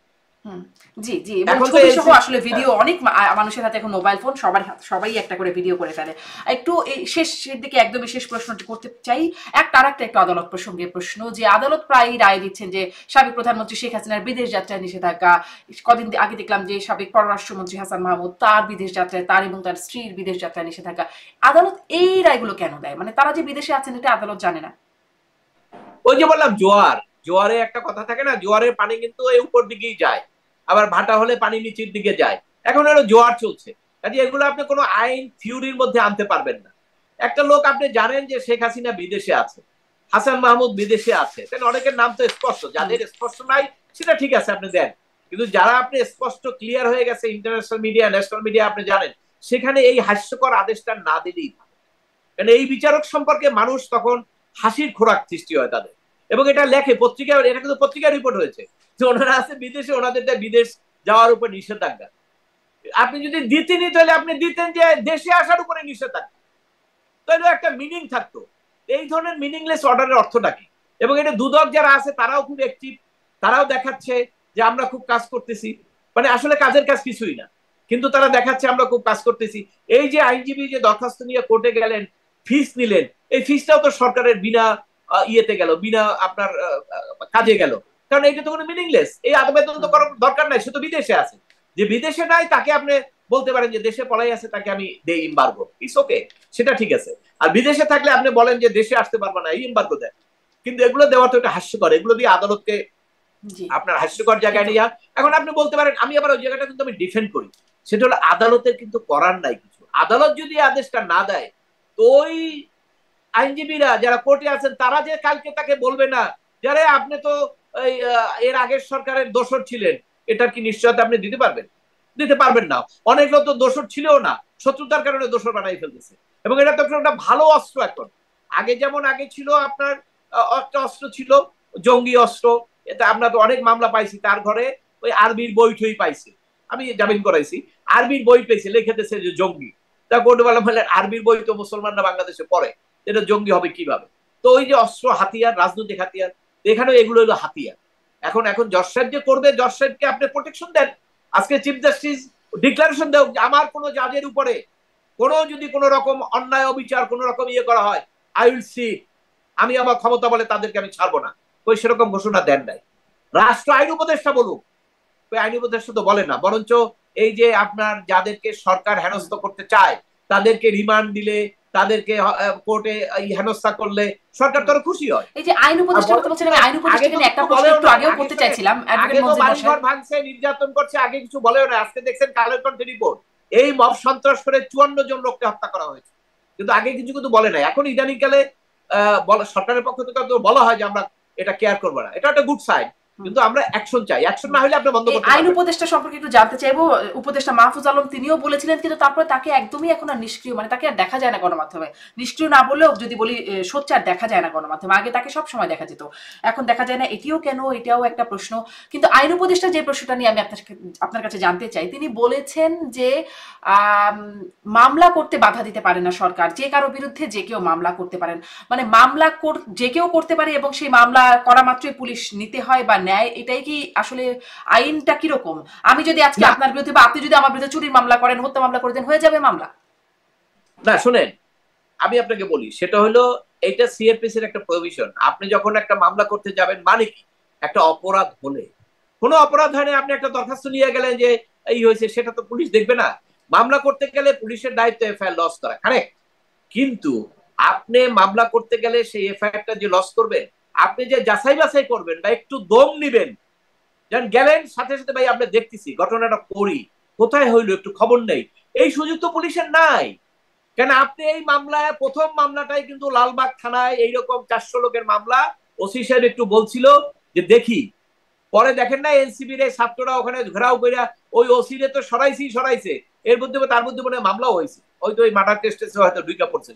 জি জি, এবং ছবি সহ আসলে ভিডিও, অনেক মানুষের হাতে এখন মোবাইল ফোন, সবাই একটা করে ভিডিও করে ফেলে। একটু এই শেষের দিকে একদমই শেষ প্রশ্নটি করতে চাই, আরেকটা একটু আদালত প্রসঙ্গে প্রশ্ন, যে আদালত প্রায়ই রায় দিচ্ছেন যে সাবেক প্রধানমন্ত্রী শেখ হাসিনার বিদেশ যাত্রায় নিষেধাজ্ঞা। কদিন আগে দেখলাম যে সাবেক পররাষ্ট্রমন্ত্রী হাসান মাহমুদ, তার বিদেশ যাত্রায়, তার এবং তার স্ত্রীর বিদেশ যাত্রায় নিষেধাজ্ঞা। আদালত এই রায়গুলো কেন দেয়? মানে তারা যে বিদেশে আছেন এটা আদালত জানে না? ওই যে বললাম, জোয়ারে একটা কথা থাকে না, জোয়ারের পানি কিন্তু এই উপর দিকেই যায়, আবার ভাটা হলে পানি নিচের দিকে যায়। এখন এর জোয়ার চলছে, কাজে এগুলো আপনি কোনো আইন থিওরির মধ্যে আনতে পারবেন না। একটা লোক, আপনি জানেন যে শেখ হাসিনা বিদেশে আছে, হাসান মাহমুদ বিদেশে আছে, তাহলে অনেকের নাম তো স্পষ্ট, যাদের স্পষ্ট নাই সেটা ঠিক আছে আপনি দেন, কিন্তু যারা আপনি স্পষ্ট ক্লিয়ার হয়ে গেছে ইন্টারন্যাশনাল মিডিয়া, ন্যাশনাল মিডিয়া, আপনি জানেন, সেখানে এই হাস্যকর আদেশটা না দিলেই ভালো। কারণ এই বিচারক সম্পর্কে মানুষ তখন হাসির খোরাক সৃষ্টি হয় তাদের, এবং এটা লেখে পত্রিকা, এটা কিন্তু পত্রিকায় রিপোর্ট হয়েছে যে ওনারা আছে বিদেশে, ওনাদের বিদেশ যাওয়ার উপর নিষেধাজ্ঞা। আপনি যদি দিতেনই তাহলে আপনি দিতেন যে দেশে আসার উপরে নিষেধাজ্ঞা, তাহলে একটা মিনিং থাকতো। এই ধরনের মিনিংলেস অর্ডারের অর্থটা কি? এবং এটা দুদক যারা আছে তারাও খুব অ্যাক্টিভ, তারাও দেখাচ্ছে যে আমরা খুব কাজ করতেছি, মানে আসলে কাজের কাজ কিছুই না, কিন্তু তারা দেখাচ্ছে আমরা খুব কাজ করতেছি। এই যে আইনজীবী যে দরখাস্ত নিয়ে কোর্টে গেলেন, ফিস নিলেন, এই ফিসটাও তো সরকারের বিনা ইয়েতে গেল, বিনা আপনার কাজে গেল, কারণ এটা তো কোনো মিনিংলেস। এই আবেদন তো করার দরকার নাই, সে তো বিদেশে আছে। যে বিদেশে নাই তাকে আপনি বলতে পারেন যে দেশে পলাই আছে, তাকে আমি দেই এমবার্গো, ইটস ওকে, সেটা ঠিক আছে। আর বিদেশে থাকলে আপনি বলেন যে দেশে আসতে পারবো না, এই এমবার্গো দেন। কিন্তু এগুলো দেওয়া তো একটা হাস্যকর, এগুলো দিয়ে আদালতকে আপনার হাস্যকর জায়গায় নিয়ে। এখন আপনি বলতে পারেন, আমি আবার ওই জায়গাটা কিন্তু আমি ডিফেন্ড করি, সেটা হলো আদালতের কিন্তু করার নাই কিছু। আদালত যদি আদেশটা না দেয়, তো ওই আইনজীবীরা যারা কোর্টে আছেন তারা যে কালকে তাকে বলবে না যারা আপনি তো এর আগের সরকারের দোষর ছিলেন, এটার কি নিশ্চয়তা আপনি দিতে পারবেন? দিতে পারবেন না। অনেক লোক তো দোষর ছিলও না, শত্রুতার কারণে দোষর বানাই ফেলতেছে। এবং এটা তো একটা ভালো অস্ত্র এখন, আগে যেমন আগে ছিল আপনার একটা অস্ত্র ছিল জঙ্গি অস্ত্র, এটা আমরা তো অনেক মামলা পাইছি, তার ঘরে ওই আরবির বইটই পাইছি, আমি জামিন করাইছি, আরবির বই পেয়েছি, লিখেতেছে যে জঙ্গি। তা কোর্টে বললাম আরবির বই তো মুসলমানরা বাংলাদেশে পড়ে, এটা জঙ্গি হবে কিভাবে? তো ওই যে অস্ত্র, হাতিয়ার, রাজনৈতিক হাতিয়ার, এখানেও এগুলো হলো হাতিয়ার। এখন এখন জজ সাহেব যে করবে, জজ সাহেবকে আপনি প্রোটেকশন দেন। আজকে চিফ জাস্টিস ডিক্লারেশন দেও যে আমার কোন জাজের উপরে কোনো যদি কোনো রকম অন্যায় অবিচার কোনো রকম ইয়ে করা হয়, আই উইল সি, আমি আমার ক্ষমতা বলে তাদেরকে আমি ছাড়বো না। ওই সেরকম ঘোষণা দেন নাই। রাষ্ট্র আইন উপদেষ্টা বলুক, ওই আইন উপদেষ্টা তো বলে না, বরঞ্চ এই যে আপনার যাদেরকে সরকার হেনস্থ করতে চায় তাদেরকে রিমান্ড দিলে, তাদেরকে কোর্টে হেনস্থা করলে সরকার তো খুশি হয়। এই যে আইন উপদেষ্টার কথা বলছেন, আমি আইন উপদেষ্টাকে নিয়ে একটা প্রশ্ন একটু আগেও করতে চাইছিলাম। আগে তো বাড়িঘর ভাঙছে, নির্যাতন করছে, আগে কিছু বলেও না। আজকে দেখছেন কালের কণ্ঠে রিপোর্ট, এই মব সন্ত্রাস করে 54 জন লোককে হত্যা করা হয়েছে, কিন্তু আগে কিছু কিন্তু বলে নাই। এখন ইদানিংকালে সরকারের পক্ষ থেকে বলা হয় যে আমরা এটা কেয়ার করবো না, এটা একটা গুড সাইন, কিন্তু আমরা অ্যাকশন চাই। অ্যাকশন না হলে আপনি বন্ধ করতে পারবেন। আইন উপদেষ্টা সম্পর্কে একটু জানতে চাইবো। উপদেষ্টা মাহফুজ আলম তিনিও বলেছিলেন, কিন্তু তারপরে তাকে একদমই এখন আর নিষ্ক্রিয়, মানে তাকে আর দেখা যায় না গণমাধ্যমে। নিষ্ক্রিয় না বললেও যদি বলি সোচ্চার দেখা যায় না গণমাধ্যমে। আগে তাকে সব সময় দেখা যেত, এখন দেখা যায় না। এটিও কেন? এটাও একটা প্রশ্ন। কিন্তু আইন উপদেষ্টা যে প্রশ্নটা নিয়ে আমি আপনার কাছে জানতে চাই, তিনি বলেছেন যে মামলা করতে বাধা দিতে পারে না সরকার, যে কারো বিরুদ্ধে যে কেউ মামলা করতে পারেন, মানে মামলা যে কেউ করতে পারে এবং সেই মামলা করা মাত্রই পুলিশ নিতে হয় বা নেয়। এটাই কি আসলে আইনটা কিরকম? আমি যদি আজকে আপনার বিরুদ্ধে বা আপনি যদি আমার বিরুদ্ধে চুরির মামলা করেন, হত্যা মামলা করে দেন, হয়ে যাবে মামলা? না শুনেন, আমি আপনাকে বলি, সেটা হলো এইটা সিআরপিসি এর একটা প্রভিশন। আপনি যখন একটা মামলা করতে যাবেন, মানে কি একটা অপরাধ হলে, কোনো অপরাধ হয় না, আপনি একটা দরখাস্ত নিয়ে গেলেন যে এই হয়েছে, সেটা তো পুলিশ দেখবে না। মামলা করতে গেলে পুলিশের দায়িত্ব এফআইআর লস করা, কারেক্ট। কিন্তু আপনি মামলা করতে গেলে সেই এফআইআরটা যে লস করবেন, আপনি যে যাচাই বাছাই করবেন বা একটু দম নিবেন, যেন গেলেন সাথে সাথে ভাই আমরা দেখতেছি ঘটনাটা করি, কোথায় হইলো একটু খবর নেই, এই সুযোগ তো পুলিশের নাই। কেন আপনি এই মামলায়, প্রথম মামলাটাই কিন্তু লালবাগ থানায় এইরকম 400 লোকের মামলা, ওসি সাহেব একটু বলছিল যে দেখি, পরে দেখেন না এনসিবির এই ছাত্ররা ওখানে ঘেরাও করে ওই ওসি রে তো সরাইছে, এর মধ্যে তার মধ্যে মনে মামলাও হয়েছে, ওই তো ওই মার্ডার টেস্টে হয়তো ঢুকা পড়ছে।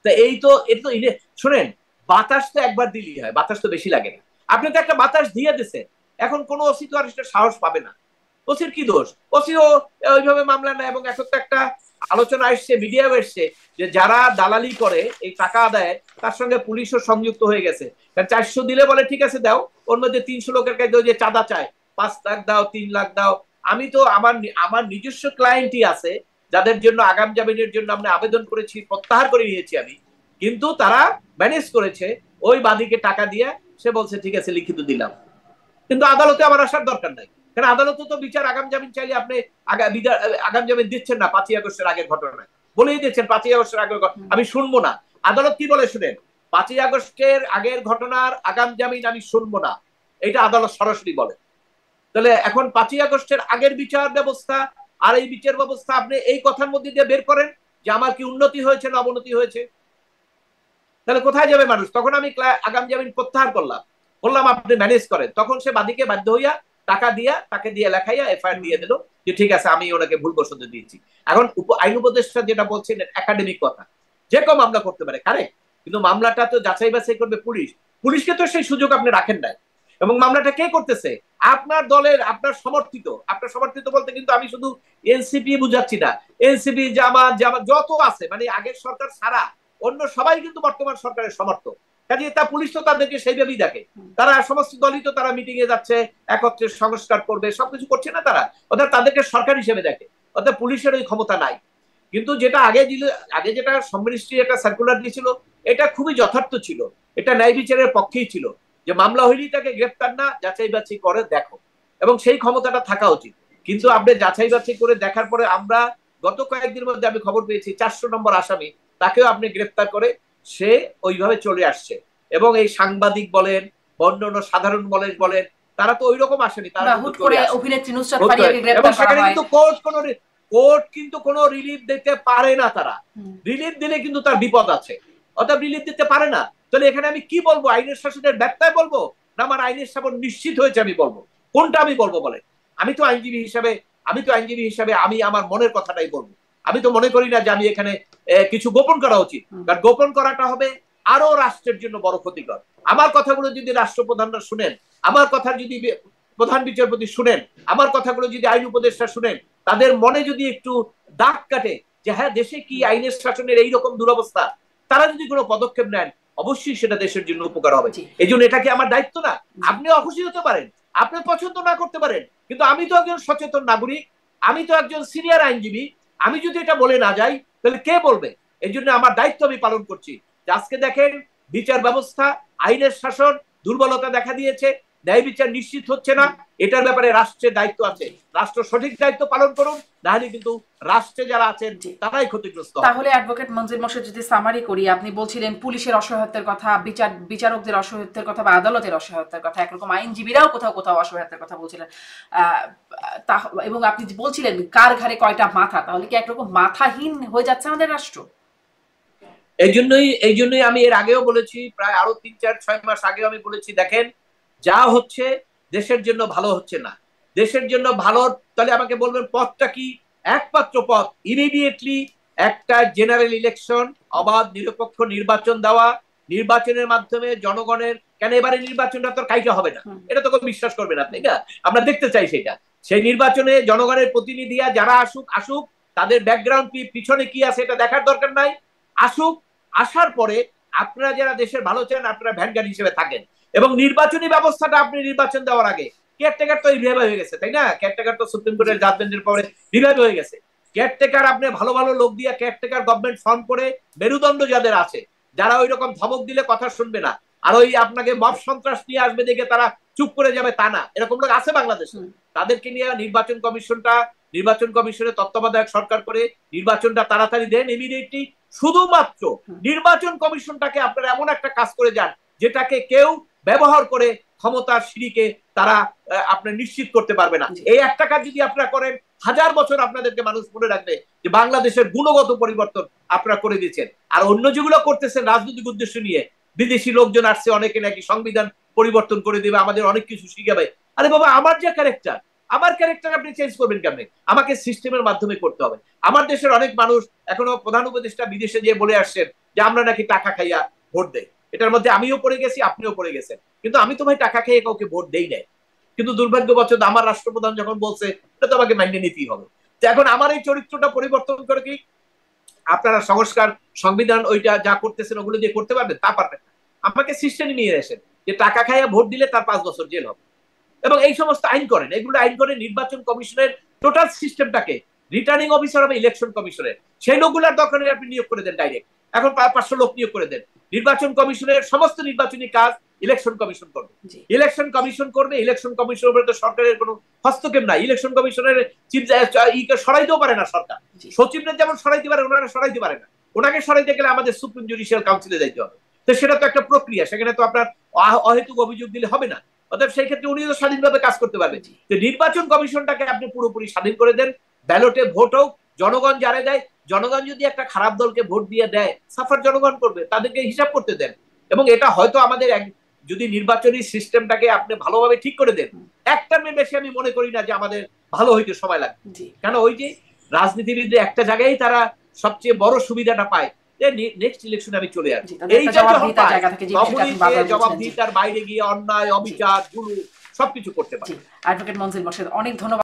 তা এই তো, এটা তো শোনেন, বাতাস তো একবার দিলেই হয়, বাতাস তো বেশি লাগে না। আপনি তো একটা বাতাস দিয়ে দিচ্ছেন, এখন কোন ওসি তো আর সাহস পাবে না। ওসির কি দোষ? ওসিও ওইভাবে মামলা নেয়। এবং এখন তো একটা আলোচনা আসছে, মিডিয়াও এসছে, যে যারা দালালি করে এই টাকা আদায়, তার সঙ্গে পুলিশও সংযুক্ত হয়ে গেছে। কারণ 400 দিলে বলে ঠিক আছে দাও, ওর মধ্যে 300 লোকের কাছে যে চাঁদা চায়, 5 লাখ দাও, 3 লাখ দাও। আমি তো আমার নিজস্ব ক্লায়েন্টই আছে যাদের জন্য আগাম জামিনের জন্য আমরা আবেদন করেছি, প্রত্যাহার করে নিয়েছি আমি, কিন্তু তারা ম্যানেজ করেছে ওই বাদীকে টাকা দিয়ে, সে বলছে ঠিক আছে লিখিত দিলাম। কিন্তু আদালতে আমার আসার দরকার নাই, কারণ আদালতে তো বিচার আগাম জামিন চাইলে আপনি আগাম জামিন দিচ্ছেন না। 5ই আগস্টের আগের ঘটনায় বলেই দিচ্ছেন 5ই আগস্টের আগের, আমি শুনবো না। আদালত কি বলে শুনেন, 5ই আগস্টের আগের ঘটনার আগাম জামিন আমি শুনবো না, এটা আদালত সরাসরি বলে। তাহলে এখন 5ই আগস্টের আগের বিচার ব্যবস্থা আর এই বিচার ব্যবস্থা আপনি এই কথার মধ্যে দিয়ে বের করেন যে আমার কি উন্নতি হয়েছে না অবনতি হয়েছে, তাহলে কোথায় যাবে মানুষ? তখন আমি আগাম জামিন প্রত্যাহার করলাম, বললাম আপনি ম্যানেজ করেন। তখন সে বাদীকে বাধ্য হইয়া টাকা দিয়া, তাকে দিয়ে লেখাইয়া এফআইআর দিয়ে দিল যে ঠিক আছে আমি ওনাকে ভুলবশত দিয়েছি। এখন আইন উপদেষ্টা যেটা বলছেন একাডেমিক কথা, যে কেউ মামলা করতে পারে, কারেক্ট, কিন্তু মামলাটা তো যাচাই বাছাই করবে পুলিশ। পুলিশকে তো সেই সুযোগ আপনি রাখেন নাই। এবং মামলাটা কে করতেছে? আপনার দলের, আপনার সমর্থিত। আপনার সমর্থিত বলতে কিন্তু আমি শুধু এনসিপি বুঝাচ্ছি না, এনসিপি, জামাত যত আছে, মানে আগের সরকার ছাড়া অন্য সবাই কিন্তু বর্তমান সরকারের সমর্থক। কাজে তা পুলিশ তো তাদেরকে সেইভাবেই দেখে। তারা সমস্ত দলই তো তারা মিটিং এ যাচ্ছে, একত্রে সংস্কার করবে, সবকিছু করছে না তারা, অর্থাৎ তাদেরকে সরকার হিসেবে দেখে, অর্থাৎ পুলিশের ওই ক্ষমতা নাই। কিন্তু যেটা আগে যেটা মিনিস্ট্রি একটা সার্কুলার দিয়েছিল, এটা খুবই যথার্থ ছিল, এটা ন্যায় বিচারের পক্ষেই ছিল, যে মামলা হইলেই তাকে গ্রেপ্তার না, যাচাই বাছাই করে দেখো, এবং সেই ক্ষমতাটা থাকা উচিত। কিন্তু আপনি যাচাই বাছাই করে দেখার পরে আমরা গত কয়েকদিনের মধ্যে আমি খবর পেয়েছি 400 নম্বর আসামি, তাকেও আপনি গ্রেপ্তার করে সে ওইভাবে চলে আসছে। এবং এই সাংবাদিক বলেন, অন্যান্য সাধারণ বলেন, তারা তো ওই রকম আসেনি, তারা এবং সেখানে কিন্তু কোর্ট কিন্তু কোনো রিলিফ দিতে পারে না। তারা রিলিফ দিলে কিন্তু তার বিপদ আছে, অর্থাৎ রিলিফ দিতে পারে না। তাহলে এখানে আমি কি বলবো? আইনের শাসনের ব্যত্যয় বলবো, না আমার আইনের শাসন নিশ্চিত হয়েছে আমি বলবো? কোনটা আমি বলবো বলে? আমি তো আইনজীবী হিসাবে আমি আমার মনের কথাটাই বলবো। আমি তো মনে করি না যে আমি এখানে কিছু গোপন করা উচিত, কারণ গোপন করাটা হবে আরো রাষ্ট্রের জন্য বড় ক্ষতিকর। আমার কথাগুলো যদি রাষ্ট্রপ্রধানরা শুনেন, আমার কথা যদি প্রধান বিচারপতি শুনেন, আমার কথাগুলো যদি আইন উপদেষ্টা শুনেন, তাদের মনে যদি একটু দাগ কাটে যে হ্যাঁ দেশে কি আইনের শাসনের এইরকম দুরবস্থা, তারা যদি কোনো পদক্ষেপ নেন, অবশ্যই সেটা দেশের জন্য উপকার হবে। এই জন্য এটা কি আমার দায়িত্ব না? আপনি অখুশি হতে পারেন, আপনি পছন্দ না করতে পারেন, কিন্তু আমি তো একজন সচেতন নাগরিক, আমি তো একজন সিনিয়র আইনজীবী, আমি যদি এটা বলে না যাই তাহলে কে বলবে? এই জন্য আমার দায়িত্ব আমি পালন করছি। আজকে দেখেন বিচার ব্যবস্থা, আইনের শাসন দুর্বলতা দেখা দিয়েছে, ন্যায় বিচার নিশ্চিত হচ্ছে না, এটার ব্যাপারে রাষ্ট্রের দায়িত্ব আছে। রাষ্ট্র সঠিক দায়িত্ব পালন করুন, নাহলে কিন্তু রাষ্ট্রে যারা আছেন তারাই ক্ষতিগ্রস্ত। তাহলে অ্যাডভোকেট মনজিল মোর্শেদ, যদি সামারি করি, আপনি বলছিলেন পুলিশের অসহায়তার কথা, বিচারকদের অসহায়তার কথা বা আদালতের অসহায়তার কথা, একরকম আইনজীবীরাও কোথাও কোথাও অসহায়তার কথা বলছিলেন, এবং আপনি বলছিলেন কার ঘাড়ে কয়টা মাথা, তাহলে কি একরকম মাথাহীন হয়ে যাচ্ছে আমাদের রাষ্ট্র? এই জন্যই আমি এর আগেও বলেছি, প্রায় আরো 3-4-6 মাস আগেও আমি বলেছি, দেখেন যা হচ্ছে দেশের জন্য ভালো হচ্ছে না। দেশের জন্য ভালো, তাহলে আমাকে বলবেন পথটা কি? একমাত্র পথ ইমিডিয়েটলি একটা জেনারেল ইলেকশন, অবাধ নিরপেক্ষ নির্বাচন দেওয়া, নির্বাচনের মাধ্যমে জনগণের, কেন এবারে নির্বাচনটা তো কাইটা হবে না, এটা তো কেউ বিশ্বাস করবে না, তাই না? আমরা দেখতে চাই সেটা। সেই নির্বাচনে জনগণের প্রতিনিধিরা যারা আসুক, তাদের ব্যাকগ্রাউন্ড কি, পিছনে কি আছে এটা দেখার দরকার নাই। আসুক, আসার পরে আপনারা যারা দেশের ভালো চান, আপনারা ভ্যানগার্ড হিসেবে থাকেন। এবং নির্বাচনী ব্যবস্থাটা আপনি নির্বাচন দেওয়ার আগে, কেয়ারটেকার তো রিভাইভ হয়ে গেছে, তাই না? কেয়ারটেকার তো সুপ্রিম কোর্টের জাজমেন্টের পরে রিভাইভ হয়ে গেছে। কেয়ারটেকার আপনি ভালো ভালো লোক দিয়ে কেয়ারটেকার গভর্নমেন্ট ফর্ম করে, মেরুদণ্ড যাদের আছে, যারা ওই রকম ধমক দিলে কথা শুনবে না, আর ওই আপনাকে মব সন্ত্রাস নিয়ে আসবে দেখে তারা চুপ করে যাবে তা না, এরকম লোক আছে বাংলাদেশে। তাদেরকে নিয়ে নির্বাচন কমিশনের তত্ত্বাবধায়ক সরকার করে নির্বাচনটা তাড়াতাড়ি দেন, ইমিডিয়েটলি। শুধুমাত্র নির্বাচন কমিশনটাকে আপনারা এমন একটা কাজ করে যান যেটাকে কেউ ব্যবহার করে ক্ষমতার সিঁড়িকে তারা আপনার নিশ্চিত করতে পারবে না। এই একটা কাজ যদি আপনারা করেন, 1000 বছর আপনাদেরকে মানুষ মনে রাখবে যে বাংলাদেশের গুণগত পরিবর্তন আপনারা করে দিয়েছেন। আর অন্য যেগুলো করতেছেন রাজনৈতিক উদ্দেশ্য নিয়ে, বিদেশি লোকজন আসছে, অনেকে নাকি সংবিধান পরিবর্তন করে দেবে, আমাদের অনেক কিছু শিখাবে। আরে বাবা, আমার যে ক্যারেক্টার, আমার ক্যারেক্টার আপনি চেঞ্জ করবেন কেমনে? আমাকে সিস্টেমের মাধ্যমে করতে হবে। আমার দেশের অনেক মানুষ এখনো প্রধান উপদেষ্টা বিদেশে গিয়ে বলে আসছেন যে আমরা নাকি টাকা খাইয়া ভোট দেই। এটার মধ্যে আমিও পড়ে গেছি, আপনিও পড়ে গেছেন, কিন্তু আমি তো ভাই টাকা খেয়ে কাউকে ভোট দেই নাই। কিন্তু দুর্ভাগ্যবশত আমার রাষ্ট্রপ্রধান যখন বলছে, এটা তো আমাকে মাইনে নিতেই হবে। তো এখন আমার এই চরিত্রটা পরিবর্তন করে কি আপনারা সংবিধান ওইটা যা করতেছেন ওগুলো দিয়ে করতে পারবেন? তা পারবেন না। আমাকে সিস্টেমে নিয়ে আসেন যে টাকা খাইয়া ভোট দিলে তার 5 বছর জেল হবে। এবং এই সমস্ত আইন করেন, এগুলো আইন করেন নির্বাচন কমিশনের টোটাল সিস্টেমটাকে, রিটার্নিং অফিসার হবে ইলেকশন কমিশনের, সেই লোকগুলার দরকার আপনি নিয়োগ করে দেন ডাইরেক্ট। এখন 500 লোক নিয়োগ করে দেন। নির্বাচন কমিশনের সমস্ত নির্বাচনী কাজ ইলেকশন কমিশন করবে। ইলেকশন কমিশন করবে, ইলেকশন কমিশনের উপরে তো সরকারের কোনো হস্তক্ষেপ নাই। ইলেকশন কমিশনের চিফ সরাইতেও পারে না সরকার, সচিবরা যেমন সরাইতে পারে ওনারা সরাইতে পারে না। ওনাকে সরাইতে গেলে আমাদের সুপ্রিম জুডিশিয়াল কাউন্সিলে যাইতে হবে। তো সেটা তো একটা প্রক্রিয়া, সেখানে তো আপনার অহেতুক অভিযোগ দিলে হবে না। অতএব সেই ক্ষেত্রে উনিও তো স্বাধীনভাবে কাজ করতে পারবে। তো নির্বাচন কমিশনটাকে আপনি পুরোপুরি স্বাধীন করে দেন, ব্যালটে ভোট হোক, জনগণ যারা দেয়, জনগণ যদি একটা খারাপ দলকে ভোট দিয়ে দেয় সাফার জনগণ করবে, তাদেরকে হিসাব করতে দেন। এবং এটা হয়তো আমাদের যদি নির্বাচনী সিস্টেমটাকে আপনি ভালোভাবে ঠিক করে দেন, এক টার্মের বেশি আমি মনে করি না যে আমাদের ভালো হইতে সময় লাগবে। কেন ওই যে রাজনীতিবিদদের একটা জায়গায় তারা সবচেয়ে বড় সুবিধাটা পায়, নেক্সট ইলেকশনে আমি চলে আসছি, এইটা জবাবদিহিতার বাইরে গিয়ে অন্যায়, অবিচার, জুলুম সবকিছু করতে পারে। অ্যাডভোকেট মনজিল মোরশেদ, অনেক ধন্যবাদ।